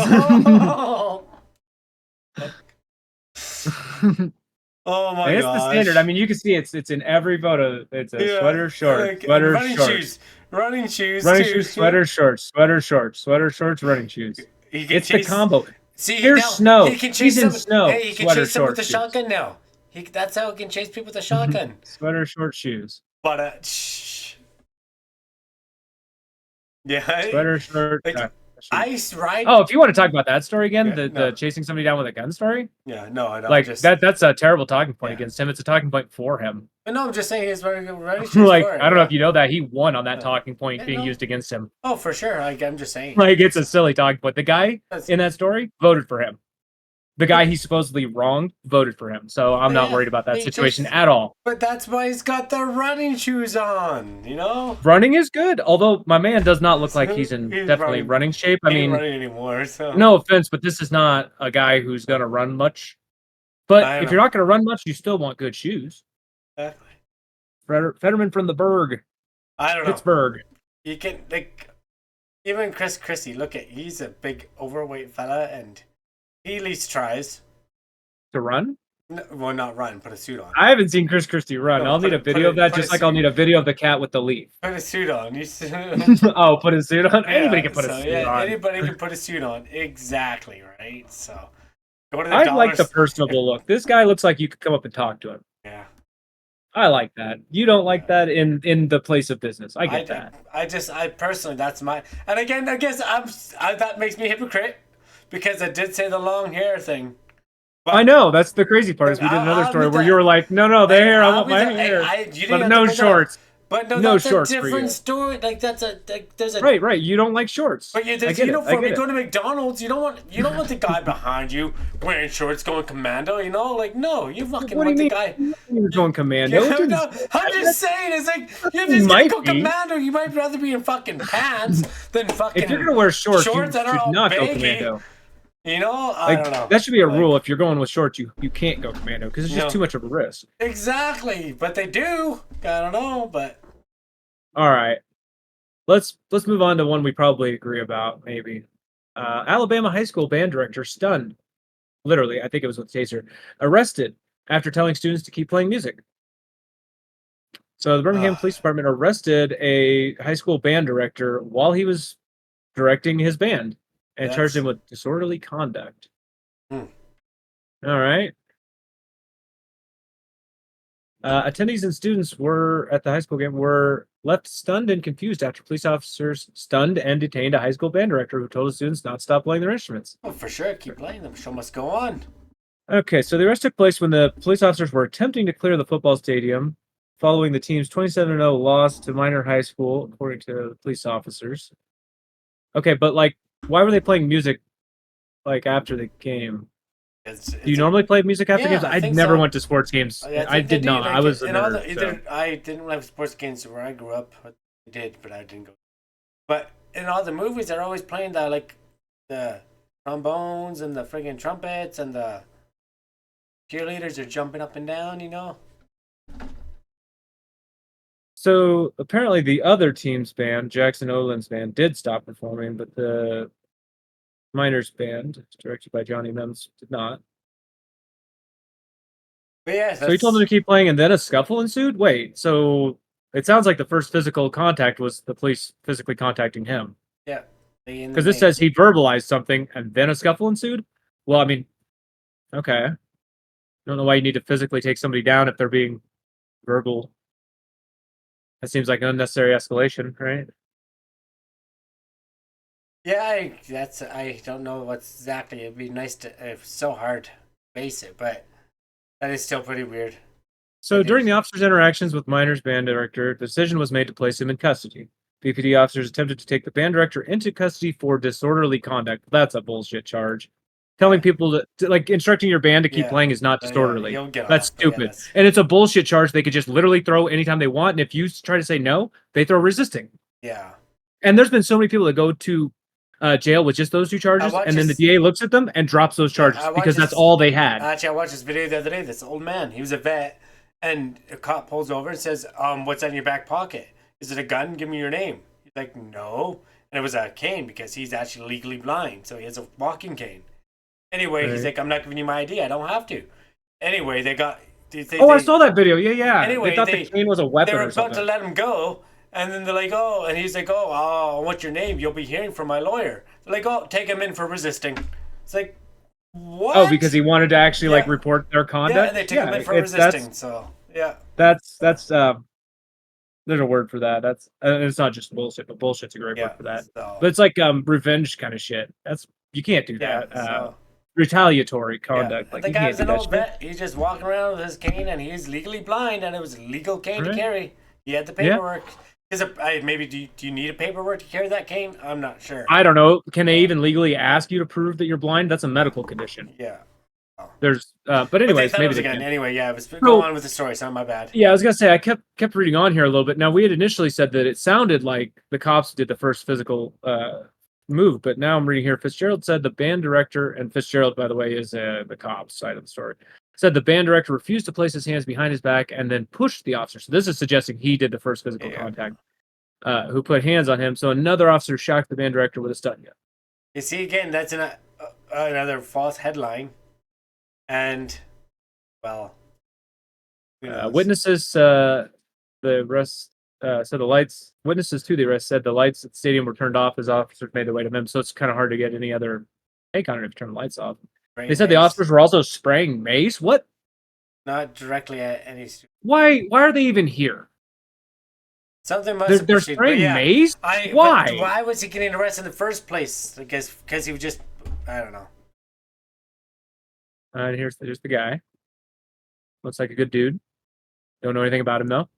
Oh my god! It's the standard. I mean, you can see it's in every photo. It's a sweater, short, sweater, shorts, running shoes, sweater, shorts, sweater, shorts, sweater, shorts, running shoes. It's the combo. See, here's snow. He can chase in snow. Hey, he can chase them with a shotgun now. That's how he can chase people with a shotgun. Sweater, short, shoes. But yeah. Sweater, shirt. Ice ride. Oh, if you want to talk about that story again, the chasing somebody down with a gun story. Yeah, no, I don't. Like that's a terrible talking point against him. It's a talking point for him. No, I'm just saying he's very like I don't know if you know that he won on that talking point being used against him. Oh, for sure. I'm just saying. Like it's a silly talking point. The guy in that story voted for him. The guy he supposedly wronged voted for him. So I'm not worried about that situation at all. But that's why he's got the running shoes on, you know? Running is good. Although my man does not look like he's in definitely running shape. I mean, running anymore, so. No offense, but this is not a guy who's going to run much. But if you're not going to run much, you still want good shoes. Exactly. Fetterman from the Berg. I don't know. Pittsburgh. You can, even Chris Christie, he's a big overweight fella and he at least tries to run. Well, not run. Put a suit on. I haven't seen Chris Christie run. No, I'll need a video of that, just like I'll need a video of the cat with the leaf. Put a suit on. Oh, put a suit on? Anybody can put a suit on. Anybody can put a suit on. Exactly, right? So, go to the I dollar like the personable look. This guy looks like you could come up and talk to him. Yeah. I like that. You don't like that in the place of business. I get that. I personally, that's my. And again, I guess that makes me a hypocrite because I did say the long hair thing. But I know. That's the crazy part. Is we did another story where you were like, no, the hair. I want my hair. But no shorts. But no, no that's shorts a for different you. story. Like there's a Right. You don't like shorts. But when you go to McDonald's, you don't want the guy behind you wearing shorts going commando. You know, like no, you fucking What do want you the mean? guy. He was going commando. Yeah, no, I'm just saying, it's like if he's gonna go commando, you might rather be in fucking pants than fucking. If you're gonna wear shorts, you that are should all not go baggy. commando. You know, I Like don't know. that should be a rule. If you're going with shorts, you can't go commando because it's just too much of a risk. Exactly, but they do. I don't know, but. All right, let's move on to one we probably agree about. Maybe Alabama high school band director stunned, literally. I think it was with taser, arrested after telling students to keep playing music. So the Birmingham Police Department arrested a high school band director while he was directing his band and charged him with disorderly conduct. All right. Attendees and students at the high school game were left stunned and confused after police officers stunned and detained a high school band director who told the students not to stop playing their instruments. Oh, for sure, keep playing them. Show must go on. Okay, so the arrest took place when the police officers were attempting to clear the football stadium following the team's 27-0 loss to Minor High School, according to the police officers. Okay, but like, why were they playing music like after the game? Do you normally play music after games? I never went to sports games. I did not. I was a nerd. I didn't have sports games where I grew up. I did, but I didn't go. But in all the movies, they're always playing the trombones and the friggin' trumpets and the cheerleaders are jumping up and down. You know. So apparently, the other team's band, Jackson Olin's band, did stop performing, but the Miners band, directed by Johnny Mims, did not. But yeah, so he told them to keep playing, and then a scuffle ensued. Wait, so it sounds like the first physical contact was the police physically contacting him. Yeah, because this says he verbalized something, and then a scuffle ensued. Well, I mean, okay, I don't know why you need to physically take somebody down if they're being verbal. That seems like unnecessary escalation, right? Yeah, I don't know what's exactly. It'd be nice to. It's so hard to base it, but that is still pretty weird. So during the officers' interactions with Miners' band director, the decision was made to place him in custody. BPD officers attempted to take the band director into custody for disorderly conduct. That's a bullshit charge. Telling people to like instructing your band to keep playing is not disorderly. That's stupid. And it's a bullshit charge they could just literally throw anytime they want. And if you try to say no, they throw resisting. Yeah. And there's been so many people that go to jail with just those two charges, and then the DA looks at them and drops those charges because that's all they had. Actually, I watched this video the other day. This old man, he was a vet, and a cop pulls over and says, what's in your back pocket? Is it a gun? Give me your name. He's like, no. And it was a cane because he's actually legally blind, so he has a walking cane. Anyway, he's like, I'm not giving you my ID. I don't have to. Anyway, they got... I saw that video. Yeah. Anyway, they thought the cane was a weapon or something. They were about to let him go, and then they're like, oh, and he's like, oh, what's your name? You'll be hearing from my lawyer. They're like, oh, take him in for resisting. It's like, what? Oh, because he wanted to actually like report their conduct? Yeah, and they took him in for resisting, so, yeah. That's there's a word for that. That's it's not just bullshit, but bullshit's a great word for that. So. But it's like revenge kind of shit. You can't do that. Retaliatory conduct. Like, the guy's an old vet. He's just walking around with his cane, and he's legally blind, and it was a legal cane to carry. He had the paperwork. Maybe do you need a paperwork to carry that cane? I'm not sure. I don't know. Can they even legally ask you to prove that you're blind? That's a medical condition. Yeah. There's but anyways, maybe again. Anyway, yeah, go on with the story. It's not my bad. Yeah, I was gonna say I kept reading on here a little bit. Now we had initially said that it sounded like the cops did the first physical move, but now I'm reading here. Fitzgerald said the band director, and Fitzgerald, by the way, is the cops side of the story. Said the band director refused to place his hands behind his back and then pushed the officer. So this is suggesting he did the first physical contact. Who put hands on him? So another officer shocked the band director with a stun gun. You see, again, that's another false headline. And Well, who knows? Witnesses, the arrest, so the lights. Witnesses to the arrest said the lights at the stadium were turned off as officers made their way to them. So it's kind of hard to get any other take on it if you turn the lights off. Spraying They said the mace. officers were also spraying mace. What? Not directly at any student. Why? Why are they even here? Something must They're, have they're pursued, but spraying yeah, mace. but Why? why was he getting arrested in the first place? Because he was just, I don't know. Here's the guy. Looks like a good dude. Don't know anything about him though.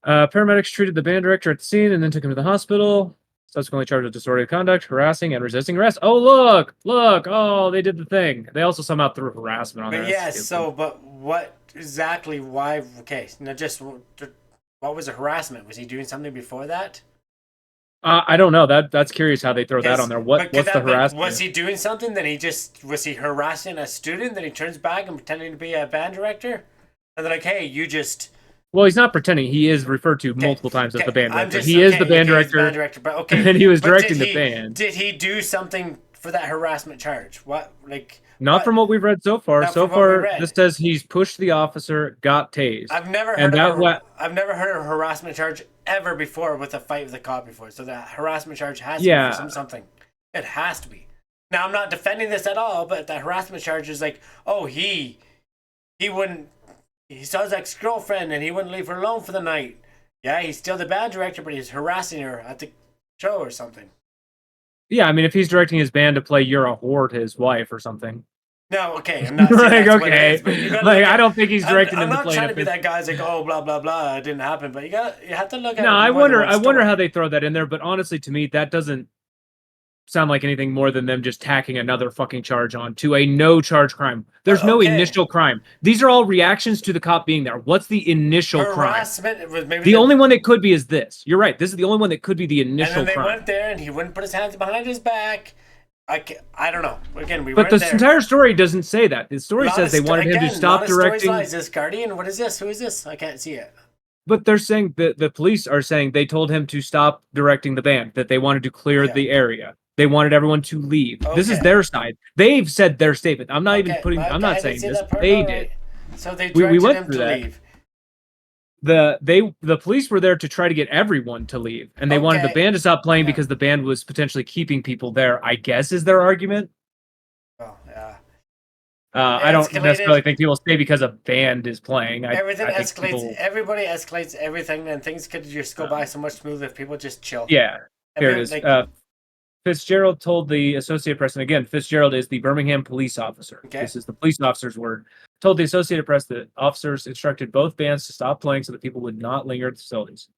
Paramedics treated the band director at the scene and then took him to the hospital. Subsequently charged with disorderly conduct, harassing, and resisting arrest. Oh, look! Oh, they did the thing. They also somehow threw harassment on there. But yeah, so, but what exactly, why, okay, now just, what was the harassment? Was he doing something before that? I don't know. That's curious how they throw that on there. What's the harassment? Was he doing something? Then was he harassing a student? Then he turns back and pretending to be a band director? And they're like, hey, you just... Well, he's not pretending. He is referred to multiple times as the band director. He is the band director. But okay, and he was but directing the band. Did he do something for that harassment charge? What, like... Not from what we've read so far. Not So from what we far, read. this says he's pushed the officer, got tased. I've never heard of a harassment charge ever before with a fight with a cop before. So that harassment charge has to be for something. It has to be. Now I'm not defending this at all, but the harassment charge is like, oh, he saw his ex-girlfriend and he wouldn't leave her alone for the night. Yeah, he's still the band director, but he's harassing her at the show or something. Yeah, I mean, if he's directing his band to play "You're a Whore" to his wife or something. No, okay, I'm not saying like, that's what it is, but I don't think he's directing them to play. I'm not trying to be that guy's like, oh, blah blah blah, it didn't happen, but you have to look at. No, it I wonder how they throw that in there. But honestly, to me, that doesn't sound like anything more than them just tacking another fucking charge on to a no charge crime. There's no initial crime. These are all reactions to the cop being there. What's the initial harassment? crime? Was maybe the only one that could be is this. You're right. This is the only one that could be the initial and then they crime. went there and he wouldn't put his hands behind his back. I don't know. Again, but this entire story doesn't say that. The story says they wanted him to stop directing. Is this Guardian? What is this? Who is this? I can't see it. But they're saying that the police are saying they told him to stop directing the band, that they wanted to clear the area. They wanted everyone to leave. Okay. This is their side. They've said their statement. I'm not even putting. I'm not saying this. They did. So they directed went him through to that. leave. The police were there to try to get everyone to leave, and they wanted the band to stop playing because the band was potentially keeping people there. I guess is their argument. Oh yeah. I don't necessarily think people stay because a band is playing. Everything I escalates. Everybody escalates everything, and things could just go by so much smoother if people just chill. Yeah, here it is. Fitzgerald told the Associated Press, and again, Fitzgerald is the Birmingham police officer. Okay. This is the police officer's word. Told the Associated Press that officers instructed both bands to stop playing so that people would not linger at the facilities.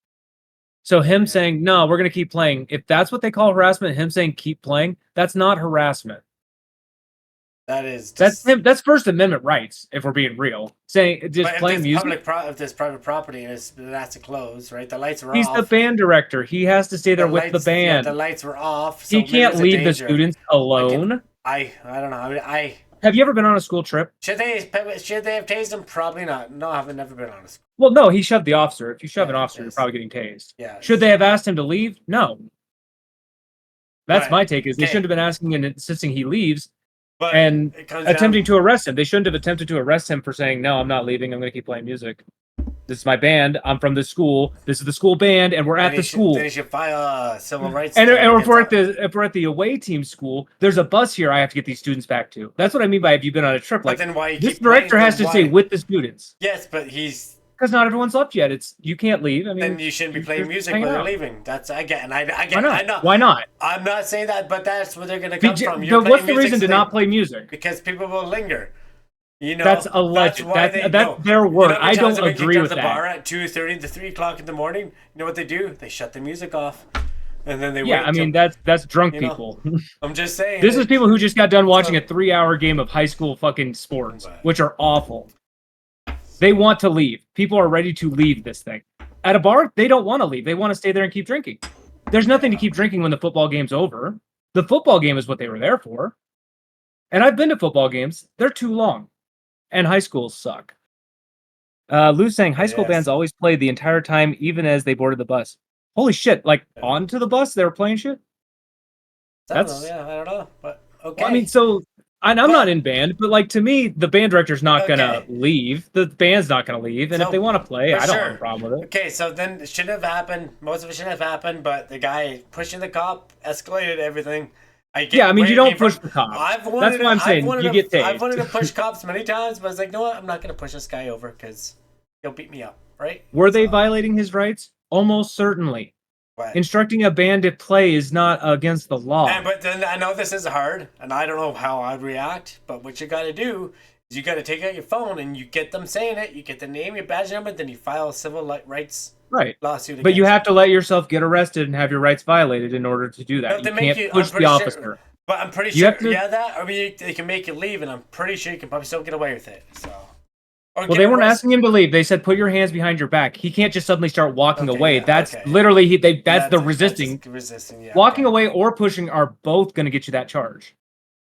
So him saying, no, we're going to keep playing. If that's what they call harassment, him saying keep playing, that's not harassment. That is that's First Amendment rights, if we're being real. Saying just playing music. If there's private property and it has to close, right? The lights are off. He's the band director. He has to stay there with the band. Yeah, the lights were off. So he can't leave the students alone. I don't know. Have you ever been on a school trip? Should they have tased him? Probably not. No, I've never been on a school. Well, no, he shoved the officer. If you shove an officer, you're probably getting tased. Yeah. Should they have asked him to leave? No. That's my take. Is they shouldn't have been asking and insisting he leaves. But and attempting to arrest him. They shouldn't have attempted to arrest him for saying, no, I'm not leaving. I'm going to keep playing music. This is my band. I'm from this school. This is the school band, and we're at the school. Then he should file civil rights. And if we're at the away team school, there's a bus here I have to get these students back to. That's what I mean by have you been on a trip? Like, then why this director has to stay with the students. Yes, but he's... Because not everyone's left yet. You can't leave. I mean, then you shouldn't be playing music when they're leaving. I get. Why not? Why not? I'm not saying that, but that's where they're going to come from. What's the reason to not play music? Because people will linger. You know, that's alleged. That's their word. I don't agree with that. The bar at 2:30 to 3 o'clock in the morning. You know what they do? They shut the music off, and then they wait. Yeah, I mean that's drunk people. I'm just saying. This is people who just got done watching a 3-hour game of high school fucking sports, which are awful. They want to leave. People are ready to leave this thing. At a bar, they don't want to leave. They want to stay there and keep drinking. There's nothing to keep drinking when the football game's over. The football game is what they were there for. And I've been to football games. They're too long. And high schools suck. Lou's saying high school bands always played the entire time, even as they boarded the bus. Holy shit. Like, onto the bus, they were playing shit? I don't know. But okay. Well, I mean, so And I'm not in band, but like to me, the band director's not gonna Okay. leave. The band's not gonna leave, and if So, they want to play, for I don't have a sure. problem with it. Okay, so then it shouldn't have happened. Most of it shouldn't have happened, but the guy pushing the cop escalated everything. I get Yeah, I mean, where you it came don't push from. the cops. I've That's wanted why I'm to, I've saying wanted you get to, I've tased. wanted to push cops many times, but I was like, no, what? I'm not gonna push this guy over because he'll beat me up, right? Were they So, violating his rights? Almost certainly. but Instructing a band to play is not against the law. and but then I know this is hard, and I don't know how I'd react. But what you got to do is you got to take out your phone and you get them saying it. You get the name, your badge number, then you file a civil rights Right. lawsuit. But you against have to let yourself get arrested and have your rights violated in order to do No, that. they You make can't you. push I'm pretty the sure, officer. but I'm pretty You sure. have to- Yeah, that. I mean, they can make you leave, and I'm pretty sure you can probably still get away with it. So. Or Well, get they weren't arrested. asking him to leave. They said, "Put your hands behind your back." He can't just suddenly start walking Okay, away. yeah, That's okay. literally that's the That's resisting. just resisting. Yeah. Walking okay. away or pushing are both going to get you that charge.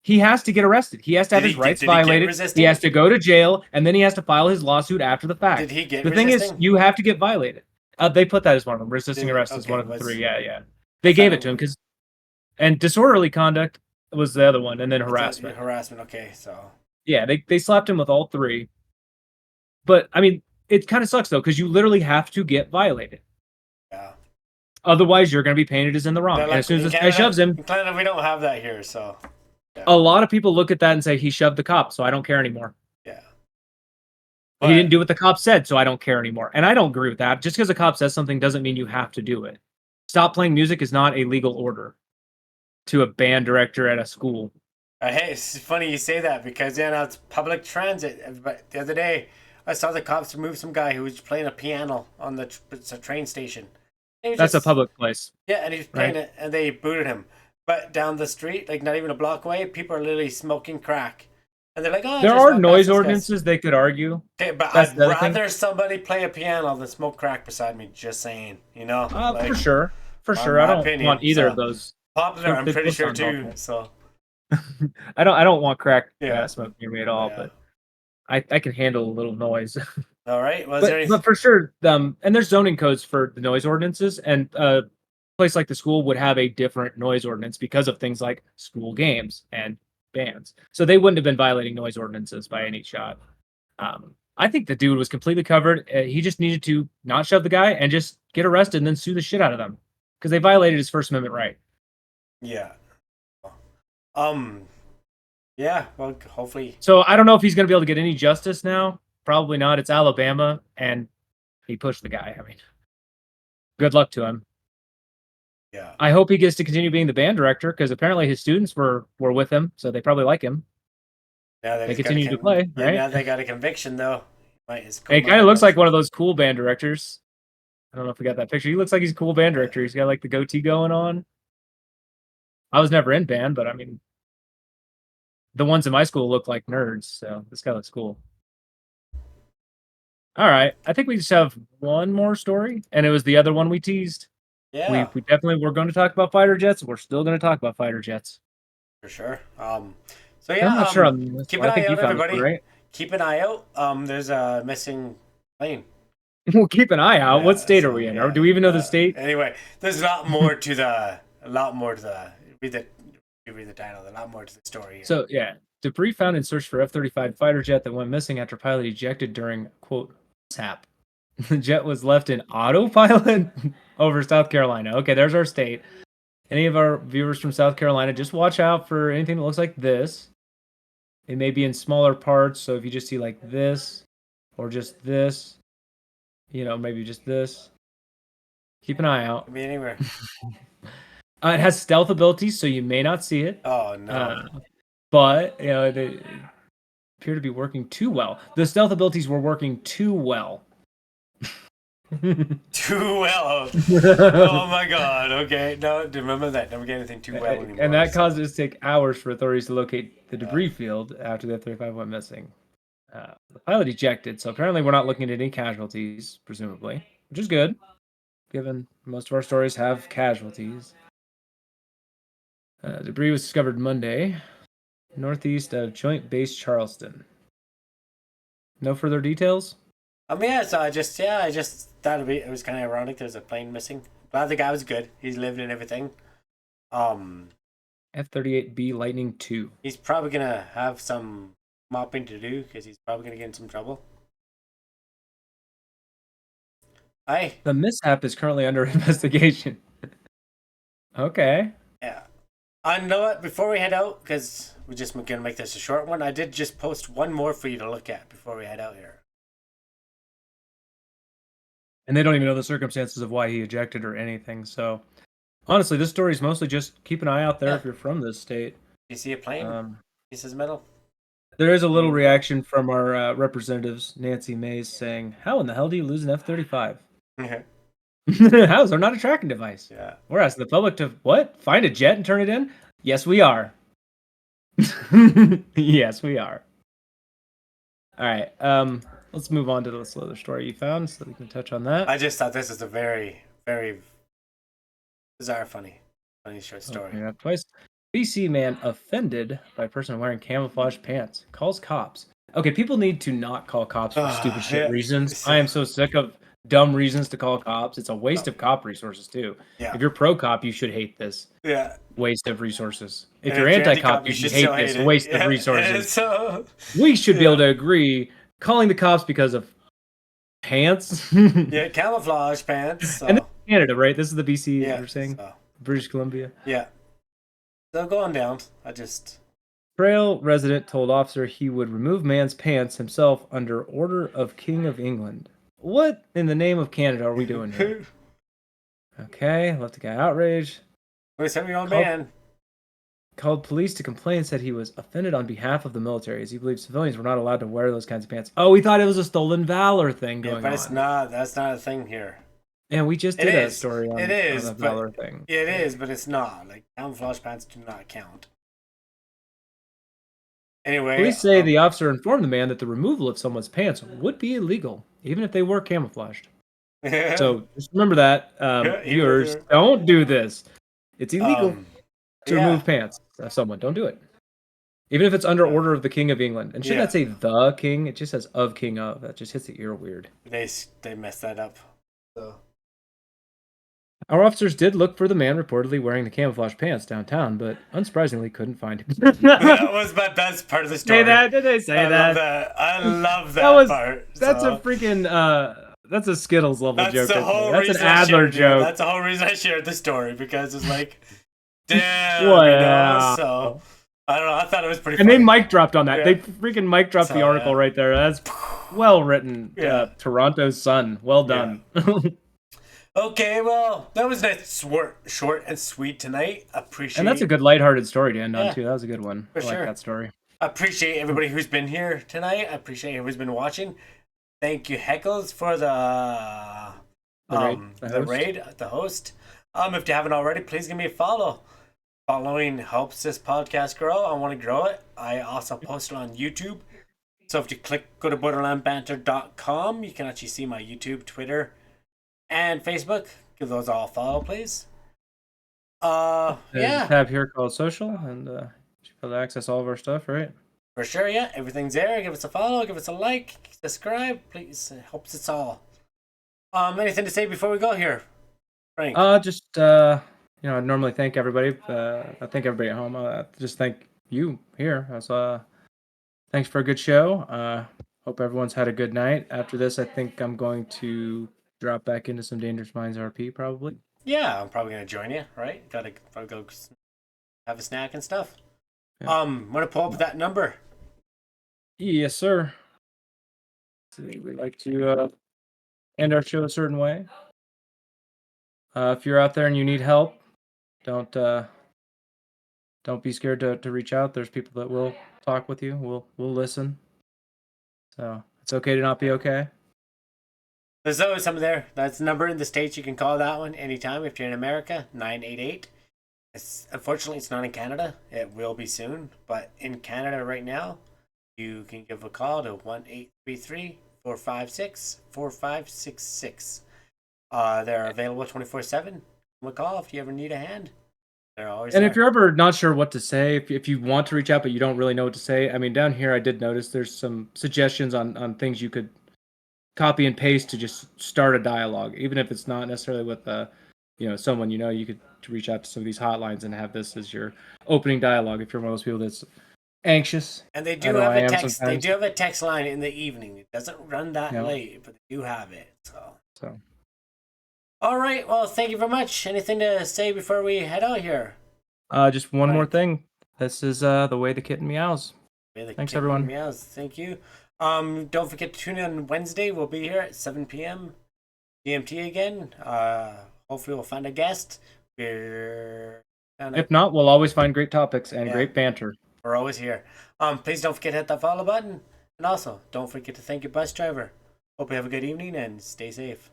He has to get arrested. He has to have Did his he- rights did he get violated. resisting? He has to go to jail, and then he has to file his lawsuit after the fact. Did he get The thing is, resisting? you have to get violated. They put that as one of them. Resisting Did- arrest is okay, one of the was- three. Yeah. They I gave thought it to him and disorderly conduct was the other one, and then harassment. Harassment. Okay, so. Yeah, they slapped him with all three. But I mean, it kind of sucks though, because you literally have to get violated. Yeah. Otherwise, you're going to be painted as in the wrong. They're And like, as soon as in this guy Canada- shoves him, in Canada, we don't have that here, so. a lot of people look at that and say he shoved the cop, so I don't care anymore. Yeah. He didn't do what the cop said, so I don't care anymore. And I don't agree with that. Just because a cop says something doesn't mean you have to do it. Stop playing music is not a legal order to a band director at a school. Hey, it's funny you say that because now it's public transit. But the other day, I saw the cops remove some guy who was playing a piano on the it's a train station. That's a public place. Yeah, and he's playing it, and they booted him. But down the street, like not even a block away, people are literally smoking crack, and they're like, "Oh." There are noise ordinances they could argue. Okay, but That's I'd the other thing. rather somebody play a piano than smoke crack beside me. Just saying, you know. Like, For sure. For on sure. I my don't opinion, want either so- of those. Popular, I'm They pretty both sure sound too. awful. So I don't want crack Yeah. smoke near me at all, Yeah. but I can handle a little noise. all right, was there any? But for sure, and there's zoning codes for the noise ordinances, and a place like the school would have a different noise ordinance because of things like school games and bands. So they wouldn't have been violating noise ordinances by any shot. I think the dude was completely covered. He just needed to not shove the guy and just get arrested and then sue the shit out of them because they violated his First Amendment right. Yeah. Yeah. Well, hopefully. So I don't know if he's going to be able to get any justice now. Probably not. It's Alabama, and he pushed the guy. I mean, good luck to him. Yeah. I hope he gets to continue being the band director because apparently his students were with him, so they probably like him. Now They he's got continue to play, Yeah, right? now they got a conviction though. It kind of looks like one of those cool band directors. I don't know if we got that picture. He looks like he's a cool band director. He's got like the goatee going on. I was never in band, but I mean, the ones in my school look like nerds, so this guy looks cool. All right, I think we just have one more story, and it was the other one we teased. Yeah. We definitely were going to talk about fighter jets. We're still going to talk about fighter jets. For sure. So yeah, I'm not sure on this keep one. an I think eye you out, found this everybody. one, right? Keep an eye out. There's a missing plane. We'll keep an eye out. Yeah, What state so, are we in? yeah, Or do we even know the state? Anyway, there's a lot more to the. Read the title. A lot more to the story. Here. So yeah, debris found in search for F-35 fighter jet that went missing after pilot ejected during quote mishap. The jet was left in autopilot over South Carolina. Okay, there's our state. Any of our viewers from South Carolina, just watch out for anything that looks like this. It may be in smaller parts, so if you just see like this or just this, maybe just this, keep an eye out. Could be anywhere. It has stealth abilities, so you may not see it. Oh no. But they appear to be working too well. The stealth abilities were working too well. Too well. Oh my god. Okay. No, remember that. Never get anything too well anymore. And that caused it to take hours for authorities to locate the debris field after the F-35 went missing. The pilot ejected, so apparently we're not looking at any casualties, presumably, which is good, given most of our stories have casualties. Debris was discovered Monday, northeast of Joint Base Charleston. No further details? Yeah, so I just thought it was kind of ironic. There's a plane missing. Glad the guy was good. He's lived and everything. F-38B Lightning II. He's probably gonna have some mopping to do because he's probably gonna get in some trouble. Aye. The mishap is currently under investigation. Okay. Yeah. I know what. Before we head out, because we're just gonna make this a short one, I did just post one more for you to look at before we head out here. And they don't even know the circumstances of why he ejected or anything. So, honestly, this story is mostly just keep an eye out there if you're from this state. You see a plane? Pieces of metal. There is a little reaction from our representatives, Nancy Mays, saying, "How in the hell do you lose an F-35? How is there not a tracking device? Yeah. We're asking the public to what? Find a jet and turn it in? Yes, we are. Yes, we are. All right. Let's move on to this other story you found so that we can touch on that. I just thought this is a very, very bizarre, funny short story. Yeah, twice. BC man offended by person wearing camouflage pants calls cops. Okay, people need to not call cops for stupid shit reasons. I am so sick of dumb reasons to call cops. It's a waste of cop resources too. Yeah. If you're pro cop, you should hate this. Yeah. Waste of resources. If And you're if you're anti-cop, you should hate this waste of resources. So, We should be able to agree. Calling the cops because of pants. yeah, camouflage pants. So. And this is Canada, right? This is the BC Yeah, you're saying? so. British Columbia. Yeah. So going down. Trail resident told officer he would remove man's pants himself under order of King of England. What in the name of Canada are we doing here? Okay, left the guy outraged. We're a 7-year-old man. Called police to complain and said he was offended on behalf of the military as he believed civilians were not allowed to wear those kinds of pants. Oh, we thought it was a stolen valor thing going on. But it's not. That's not a thing here. And we just did a story on the valor thing. It is, but it's not. Like, camouflage pants do not count. Anyway. Police say the officer informed the man that the removal of someone's pants would be illegal, even if they were camouflaged. So just remember that, viewers, don't do this. It's illegal to remove pants of someone. Don't do it. Even if it's under order of the King of England. And should that say the king? It just says of king of. That just hits the ear weird. They messed that up. So. Our officers did look for the man reportedly wearing the camouflage pants downtown, but unsurprisingly couldn't find him. That was my best part of the story. Say that? Did they say that? I love that part. That's a freaking that's a Skittles level joke. That's an Adler joke. That's the whole reason I shared the story, because it's like, damn, so I don't know. I thought it was pretty funny. And they mic dropped on that. Yeah. They freaking mic dropped the article right there. That's well written. Yeah. Toronto's Sun. Well done. Yeah. Okay, well, that was nice, short and sweet tonight. Appreciate. And that's a good lighthearted story to end on too. That was a good one. I like that story. Appreciate everybody who's been here tonight. I appreciate who's been watching. Thank you, Heckles, for the raid, the host. If you haven't already, please give me a follow. Following helps this podcast grow. I want to grow it. I also post it on YouTube. So if you go to borderlandbanter.com, you can actually see my YouTube, Twitter, and Facebook. Give those all a follow, please. There's a tab here called social, and you should be able to access all of our stuff, right? For sure, yeah. Everything's there. Give us a follow, give us a like, subscribe, please. It helps us all. Anything to say before we go here, Frank? I normally thank everybody. I thank everybody at home. Just thank you here. Thanks for a good show. Hope everyone's had a good night. After this, I think I'm going to drop back into some Dangerous Minds RP, probably. Yeah, I'm probably going to join you, right? Gotta go have a snack and stuff. Yeah. I'm going to pull up that number. Yes, sir. We like to end our show a certain way. If you're out there and you need help, don't be scared to reach out. There's people that will talk with you. We'll listen. So it's okay to not be okay. There's always something there. That's the number in the States. You can call that one anytime if you're in America. 988. Unfortunately, it's not in Canada. It will be soon. But in Canada right now, you can give a call to 1-833-456-4566. They're available 24/7. Give them a call if you ever need a hand. They're always there. If you're ever not sure what to say, if you want to reach out but you don't really know what to say, I mean, down here I did notice there's some suggestions on things you could copy and paste to just start a dialogue, even if it's not necessarily with someone you could reach out to some of these hotlines and have this as your opening dialogue if you're one of those people that's anxious. And they I do know have I a am text. They sometimes. do have a text line in the evening. It doesn't run that Yeah. late, but they do have it. So All right. Well, thank you very much. Anything to say before we head out here? just one more Right. thing. This is the way the kitten meows. Really, Thanks, kitten everyone. Meows. Thank you. Don't forget to tune in on Wednesday. We'll be here at 7 p.m. GMT again. Hopefully we'll find a guest. If not, we'll always find great topics and great banter. We're always here. Please don't forget to hit that follow button. And also, don't forget to thank your bus driver. Hope you have a good evening and stay safe.